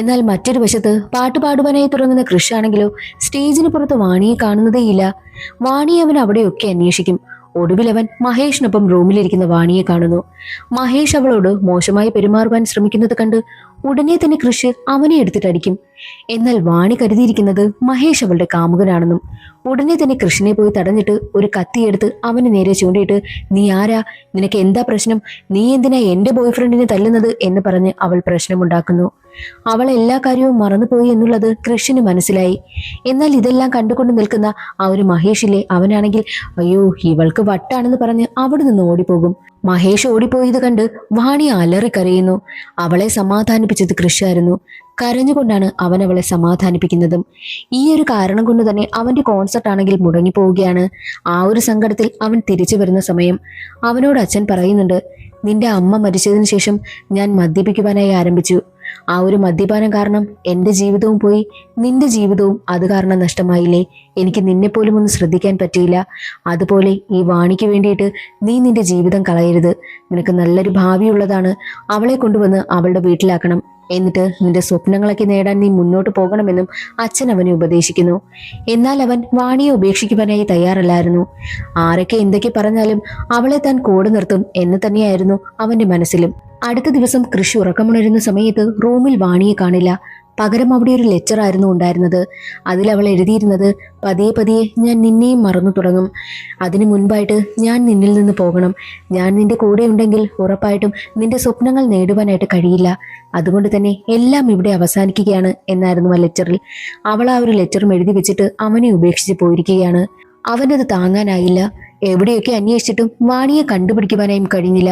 എന്നാൽ മറ്റൊരു വശത്ത് പാട്ട് പാടുവാനായി തുടങ്ങുന്ന കൃഷ് ആണെങ്കിലോ സ്റ്റേജിന് പുറത്ത് വാണിയെ കാണുന്നതേയില്ല. വാണിയെ അവൻ അവിടെയൊക്കെ അന്വേഷിക്കും. ഒടുവിൽ അവൻ മഹേഷിനൊപ്പം റൂമിലിരിക്കുന്ന വാണിയെ കാണുന്നു. മഹേഷ് അവളോട് മോശമായി പെരുമാറുവാൻ ശ്രമിക്കുന്നത് കണ്ട് ഉടനെ തന്നെ കൃഷ് അവനെ എടുത്തിട്ടടിക്കും. എന്നാൽ വാണി കരുതിയിരിക്കുന്നത് മഹേഷ് അവളുടെ കാമുകനാണെന്നും. ഉടനെ തന്നെ കൃഷ്ണനെ പോയി തടഞ്ഞിട്ട് ഒരു കത്തിയെടുത്ത് അവന് നേരെ ചൂണ്ടിയിട്ട്, നീ ആരാ? നിനക്ക് എന്താ പ്രശ്നം? നീ എന്തിനാ എന്റെ ബോയ് ഫ്രണ്ടിനെ തല്ലുന്നത് എന്ന് പറഞ്ഞ് അവൾ പ്രശ്നമുണ്ടാക്കുന്നു. അവൾ എല്ലാ കാര്യവും മറന്നുപോയി എന്നുള്ളത് കൃഷിന് മനസ്സിലായി. എന്നാൽ ഇതെല്ലാം കണ്ടുകൊണ്ട് നിൽക്കുന്ന ആ ഒരു മഹേഷിലെ അവനാണെങ്കിൽ അയ്യോ ഇവൾക്ക് വട്ടാണെന്ന് പറഞ്ഞ് അവിടെ നിന്ന് ഓടിപ്പോകും. മഹേഷ് ഓടിപ്പോയത് കണ്ട് വാണി അലറിക്കരയുന്നു. അവളെ സമാധാനിപ്പിച്ചത് കൃഷിയായിരുന്നു. കരഞ്ഞുകൊണ്ടാണ് അവൻ അവളെ സമാധാനിപ്പിക്കുന്നതും. ഈ ഒരു കാരണം കൊണ്ട് തന്നെ അവന്റെ കോൺസെർട്ട് ആണെങ്കിൽ മുടങ്ങിപ്പോവുകയാണ്. ആ ഒരു സങ്കടത്തിൽ അവൻ തിരിച്ചു വരുന്ന സമയം അവനോട് അച്ഛൻ പറയുന്നുണ്ട്, നിന്റെ അമ്മ മരിച്ചതിന് ശേഷം ഞാൻ മദ്യപിക്കുവാനായി ആരംഭിച്ചു. ആ ഒരു മദ്യപാനം കാരണം എൻ്റെ ജീവിതവും പോയി, നിന്റെ ജീവിതവും അത് കാരണം നഷ്ടമായില്ലേ? എനിക്ക് നിന്നെപ്പോലും ഒന്ന് ശ്രദ്ധിക്കാൻ പറ്റിയില്ല. അതുപോലെ ഈ വാണിക്ക് വേണ്ടിയിട്ട് നീ നിന്റെ ജീവിതം കളയരുത്. നിനക്ക് നല്ലൊരു ഭാവിയുള്ളതാണ്. അവളെ കൊണ്ടുവന്ന് അവളുടെ വീട്ടിലാക്കണം. എന്നിട്ട് നിന്റെ സ്വപ്നങ്ങളൊക്കെ നേടാൻ നീ മുന്നോട്ട് പോകണമെന്നും അച്ഛൻ അവനെ ഉപദേശിക്കുന്നു. എന്നാൽ അവൻ വാണിയെ ഉപേക്ഷിക്കുവാനായി തയ്യാറല്ലായിരുന്നു. ആരൊക്കെ എന്തൊക്കെ പറഞ്ഞാലും അവളെ താൻ കൂടെ നിർത്തും എന്ന് തന്നെയായിരുന്നു അവന്റെ മനസ്സിലും. അടുത്ത ദിവസം കൃഷി ഉറക്കമുണരുന്ന സമയത്ത് റൂമിൽ വാണിയെ കാണില്ല. പകരം അവിടെ ഒരു ലെറ്റർ ആയിരുന്നു ഉണ്ടായിരുന്നത്. അതിൽ അവൾ എഴുതിയിരുന്നത്, പതിയെ പതിയെ ഞാൻ നിന്നെയും മറന്നു തുടങ്ങും. അതിനു മുൻപായിട്ട് ഞാൻ നിന്നിൽ നിന്ന് പോകണം. ഞാൻ നിന്റെ കൂടെ ഉണ്ടെങ്കിൽ ഉറപ്പായിട്ടും നിന്റെ സ്വപ്നങ്ങൾ നേടുവാനായിട്ട് കഴിയില്ല. അതുകൊണ്ട് തന്നെ എല്ലാം ഇവിടെ അവസാനിക്കുകയാണ് എന്നായിരുന്നു ആ ലെറ്ററിൽ. അവൾ ആ ഒരു ലെറ്ററും എഴുതി വെച്ചിട്ട് അവനെ ഉപേക്ഷിച്ച് പോയിരിക്കുകയാണ്. അവനത് താങ്ങാനായില്ല. എവിടെയൊക്കെ അന്വേഷിച്ചിട്ടും വാണിയെ കണ്ടുപിടിക്കുവാനായും കഴിഞ്ഞില്ല.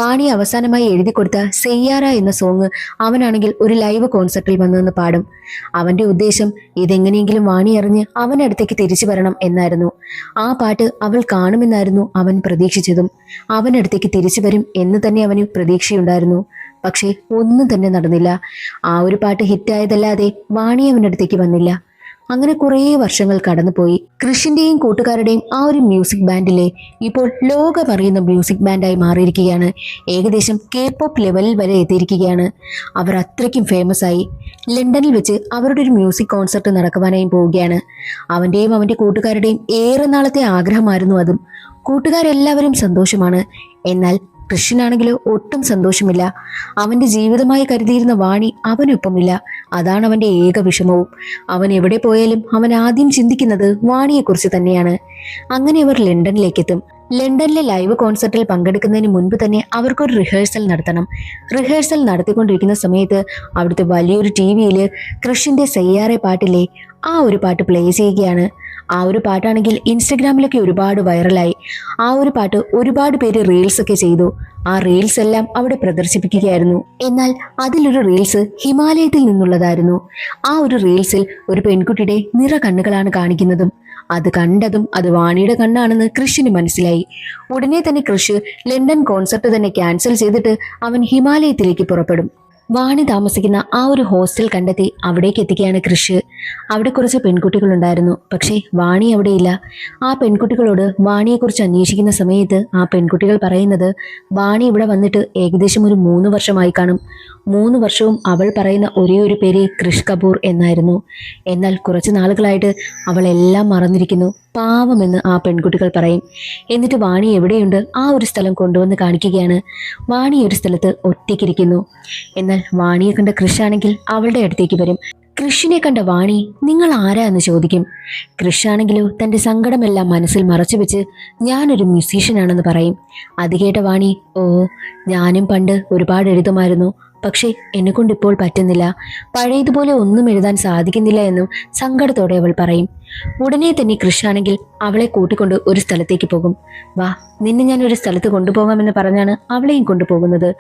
വാണി അവസാനമായി എഴുതി കൊടുത്ത സെയ്യാറ എന്ന സോങ് അവനാണെങ്കിൽ ഒരു ലൈവ് കോൺസെർട്ടിൽ വന്നുനിന്ന് പാടും. അവന്റെ ഉദ്ദേശം ഇതെങ്ങനെയെങ്കിലും വാണി അറിഞ്ഞ് അവനടുത്തേക്ക് തിരിച്ചു വരണം എന്നായിരുന്നു. ആ പാട്ട് അവൾ കാണുമെന്നായിരുന്നു അവൻ പ്രതീക്ഷിച്ചതും. അവനടുത്തേക്ക് തിരിച്ചു വരും എന്ന് തന്നെ അവന് പ്രതീക്ഷയുണ്ടായിരുന്നു. പക്ഷേ ഒന്നും തന്നെ നടന്നില്ല. ആ ഒരു പാട്ട് ഹിറ്റായതല്ലാതെ വാണി അവനടുത്തേക്ക് വന്നില്ല. അങ്ങനെ കുറേ വർഷങ്ങൾ കടന്നുപോയി. കൃഷിന്റെയും കൂട്ടുകാരുടെയും ആ ഒരു മ്യൂസിക് ബാൻഡിലെ ഇപ്പോൾ ലോകമറിയുന്ന മ്യൂസിക് ബാൻഡായി മാറിയിരിക്കുകയാണ്. ഏകദേശം K-pop ലെവലിൽ വരെ എത്തിയിരിക്കുകയാണ്. അവർ അത്രയ്ക്കും ഫേമസ് ആയി. ലണ്ടനിൽ വെച്ച് അവരുടെ ഒരു മ്യൂസിക് കോൺസെർട്ട് നടക്കുവാനായും പോവുകയാണ്. അവന്റെയും അവന്റെ കൂട്ടുകാരുടെയും ഏറെ നാളത്തെ ആഗ്രഹമായിരുന്നു അതും. കൂട്ടുകാരെല്ലാവരും സന്തോഷമാണ്. എന്നാൽ കൃഷ്ണനാണെങ്കിലോ ഒട്ടും സന്തോഷമില്ല. അവന്റെ ജീവിതമായി കരുതിയിരുന്ന വാണി അവനൊപ്പമില്ല. അതാണ് അവന്റെ ഏക വിഷമവും. അവൻ എവിടെ പോയാലും അവൻ ആദ്യം ചിന്തിക്കുന്നത് വാണിയെക്കുറിച്ച് തന്നെയാണ്. അങ്ങനെ അവർ ലണ്ടനിലേക്കെത്തും. ലണ്ടനിലെ ലൈവ് കോൺസെർട്ടിൽ പങ്കെടുക്കുന്നതിന് മുൻപ് തന്നെ അവർക്കൊരു റിഹേഴ്സൽ നടത്തണം. റിഹേഴ്സൽ നടത്തിക്കൊണ്ടിരിക്കുന്ന സമയത്ത് അവിടുത്തെ വലിയൊരു TV-യിൽ കൃഷിന്റെ സെയ്യാറെ പാട്ടിലെ ആ ഒരു പാട്ട് പ്ലേ ചെയ്യുകയാണ്. ആ ഒരു പാട്ടാണെങ്കിൽ ഇൻസ്റ്റഗ്രാമിലൊക്കെ ഒരുപാട് വൈറലായി. ആ ഒരു പാട്ട് ഒരുപാട് പേര് റീൽസ് ഒക്കെ ചെയ്തു. ആ റീൽസ് എല്ലാം അവിടെ പ്രദർശിപ്പിക്കുകയായിരുന്നു. എന്നാൽ അതിലൊരു റീൽസ് ഹിമാലയത്തിൽ നിന്നുള്ളതായിരുന്നു. ആ ഒരു റീൽസിൽ ഒരു പെൺകുട്ടിയുടെ നിറ കണ്ണുകളാണ് കാണിക്കുന്നതും. അത് കണ്ടതും അത് വാണിയുടെ കണ്ണാണെന്ന് കൃഷിന് മനസ്സിലായി. ഉടനെ തന്നെ കൃഷ് ലണ്ടൻ കോൺസെർട്ട് തന്നെ ക്യാൻസൽ ചെയ്തിട്ട് അവൻ ഹിമാലയത്തിലേക്ക് പുറപ്പെടും. വാണി താമസിക്കുന്ന ആ ഒരു ഹോസ്റ്റൽ കണ്ടെത്തി അവിടേക്ക് എത്തിക്കുകയാണ് കൃഷ്. അവിടെ കുറച്ച് പെൺകുട്ടികളുണ്ടായിരുന്നു. പക്ഷേ വാണി അവിടെയില്ല. ആ പെൺകുട്ടികളോട് വാണിയെക്കുറിച്ച് അന്വേഷിക്കുന്ന സമയത്ത് ആ പെൺകുട്ടികൾ പറയുന്നത് വാണി ഇവിടെ വന്നിട്ട് ഏകദേശം ഒരു 3 വർഷമായി കാണും. 3 വർഷവും അവൾ പറയുന്ന ഒരേ ഒരു പേര് കൃഷ് കപൂർ എന്നായിരുന്നു. എന്നാൽ കുറച്ച് നാളുകളായിട്ട് അവൾ എല്ലാം മറന്നിരിക്കുന്നു, പാവമെന്ന് ആ പെൺകുട്ടികൾ പറയും. എന്നിട്ട് വാണി എവിടെയുണ്ട് ആ ഒരു സ്ഥലം കൊണ്ടുവന്ന് കാണിക്കുകയാണ്. വാണി ഒരു സ്ഥലത്ത് ഒറ്റയ്ക്കിരിക്കുന്നു. എന്നാൽ വാണിയെ കണ്ട കൃഷാണെങ്കിൽ അവളുടെ അടുത്തേക്ക് വരും. കൃഷിനെ കണ്ട വാണി നിങ്ങൾ ആരാ എന്ന് ചോദിക്കും. കൃഷാണെങ്കിലോ തന്റെ സങ്കടമെല്ലാം മനസ്സിൽ മറച്ചു വെച്ച് ഞാനൊരു മ്യൂസീഷ്യനാണെന്ന് പറയും. അത് കേട്ട വാണി ഞാനും പണ്ട് ഒരുപാട് എഴുതുമായിരുന്നു, പക്ഷേ എന്നെ കൊണ്ട് ഇപ്പോൾ പറ്റുന്നില്ല, പഴയതുപോലെ ഒന്നും എഴുതാൻ സാധിക്കുന്നില്ല എന്നും സങ്കടത്തോടെ അവൾ പറയും. ഉടനെ തന്നെ കൃഷാണെങ്കിൽ അവളെ കൂട്ടിക്കൊണ്ട് ഒരു സ്ഥലത്തേക്ക് പോകും. വാ, നിന്നെ ഞാൻ ഒരു സ്ഥലത്ത് കൊണ്ടുപോകാമെന്ന് പറഞ്ഞാണ് അവളെയും കൊണ്ടുപോകുന്നത്.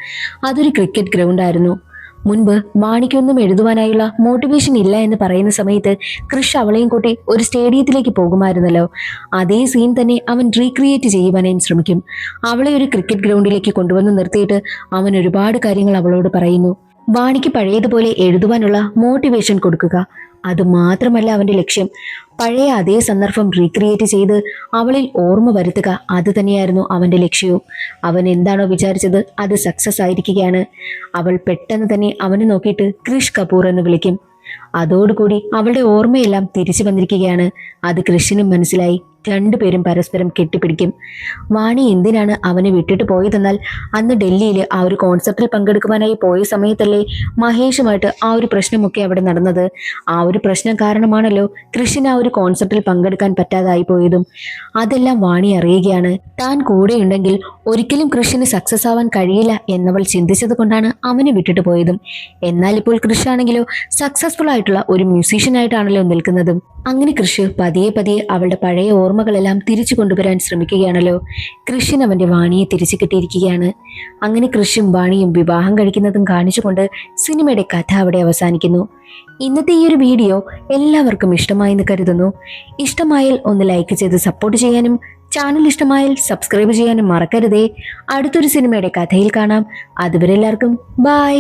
അതൊരു ക്രിക്കറ്റ് ഗ്രൗണ്ടായിരുന്നു. മുൻപ് വാണിക്കൊന്നും എഴുതുവാനായുള്ള മോട്ടിവേഷൻ ഇല്ല എന്ന് പറയുന്ന സമയത്ത് കൃഷ് അവളെയും കൂട്ടി ഒരു സ്റ്റേഡിയത്തിലേക്ക് പോകുമായിരുന്നല്ലോ. അതേ സീൻ തന്നെ അവൻ റീക്രിയേറ്റ് ചെയ്യുവാനായും ശ്രമിക്കും. അവളെ ഒരു ക്രിക്കറ്റ് ഗ്രൗണ്ടിലേക്ക് കൊണ്ടുവന്ന് നിർത്തിയിട്ട് അവൻ ഒരുപാട് കാര്യങ്ങൾ അവളോട് പറയുന്നു. വാണിക്ക് പഴയതുപോലെ എഴുതുവാനുള്ള മോട്ടിവേഷൻ കൊടുക്കുക, അതുമാത്രമല്ല അവന്റെ ലക്ഷ്യം. പഴയ അതേ സന്ദർഭം റീക്രിയേറ്റ് ചെയ്ത് അവളിൽ ഓർമ്മ വരുത്തുക, അത് തന്നെയായിരുന്നു അവന്റെ ലക്ഷ്യവും. അവൻ എന്താണോ വിചാരിച്ചത് അത് സക്സസ് ആയിരിക്കുകയാണ്. അവൾ പെട്ടെന്ന് തന്നെ അവനെ നോക്കിയിട്ട് കൃഷ് കപൂർ എന്ന് വിളിക്കും. അതോടുകൂടി അവളുടെ ഓർമ്മയെല്ലാം തിരിച്ചു വന്നിരിക്കുകയാണ്. അത് കൃഷിനും മനസ്സിലായി. രണ്ടുപേരും പരസ്പരം കെട്ടിപ്പിടിക്കും. വാണി എന്തിനാണ് അവനെ വിട്ടിട്ട് പോയതെന്നാൽ അന്ന് ഡൽഹിയിൽ ആ ഒരു കോൺസെർട്ടിൽ പങ്കെടുക്കുവാനായി പോയ സമയത്തല്ലേ മഹേഷുമായിട്ട് ആ ഒരു പ്രശ്നമൊക്കെ അവിടെ നടന്നത്. ആ ഒരു പ്രശ്നം കാരണമാണല്ലോ കൃഷിന് ആ ഒരു കോൺസെർട്ടിൽ പങ്കെടുക്കാൻ പറ്റാതായി പോയതും. അതെല്ലാം വാണി അറിയുകയാണ്. താൻ കൂടെയുണ്ടെങ്കിൽ ഒരിക്കലും കൃഷിന് സക്സസ് ആവാൻ കഴിയില്ല എന്നവൾ ചിന്തിച്ചത് കൊണ്ടാണ് അവനെ വിട്ടിട്ട് പോയതും. എന്നാൽ ഇപ്പോൾ കൃഷാണെങ്കിലോ സക്സസ്ഫുൾ ആയിട്ടുള്ള ഒരു മ്യൂസീഷ്യനായിട്ടാണല്ലോ നിൽക്കുന്നതും. അങ്ങനെ കൃഷ് പതിയെ പതിയെ അവളുടെ പഴയ ഓർമ്മകളെല്ലാം തിരിച്ചു കൊണ്ടുവരാൻ ശ്രമിക്കുകയാണല്ലോ. കൃഷിന് അവന്റെ വാണിയെ തിരിച്ചു കിട്ടിയിരിക്കുകയാണ്. അങ്ങനെ കൃഷും വാണിയും വിവാഹം കഴിക്കുന്നതും കാണിച്ചുകൊണ്ട് സിനിമയുടെ കഥ അവിടെ അവസാനിക്കുന്നു. ഇന്നത്തെ ഈ ഒരു വീഡിയോ എല്ലാവർക്കും ഇഷ്ടമായി എന്ന് കരുതുന്നു. ഇഷ്ടമായാൽ ഒന്ന് ലൈക്ക് ചെയ്ത് സപ്പോർട്ട് ചെയ്യാനും ചാനൽ ഇഷ്ടമായാൽ സബ്സ്ക്രൈബ് ചെയ്യാനും മറക്കരുതേ. അടുത്തൊരു സിനിമയുടെ കഥയിൽ കാണാം. അതുവരെ എല്ലാവർക്കും ബൈ.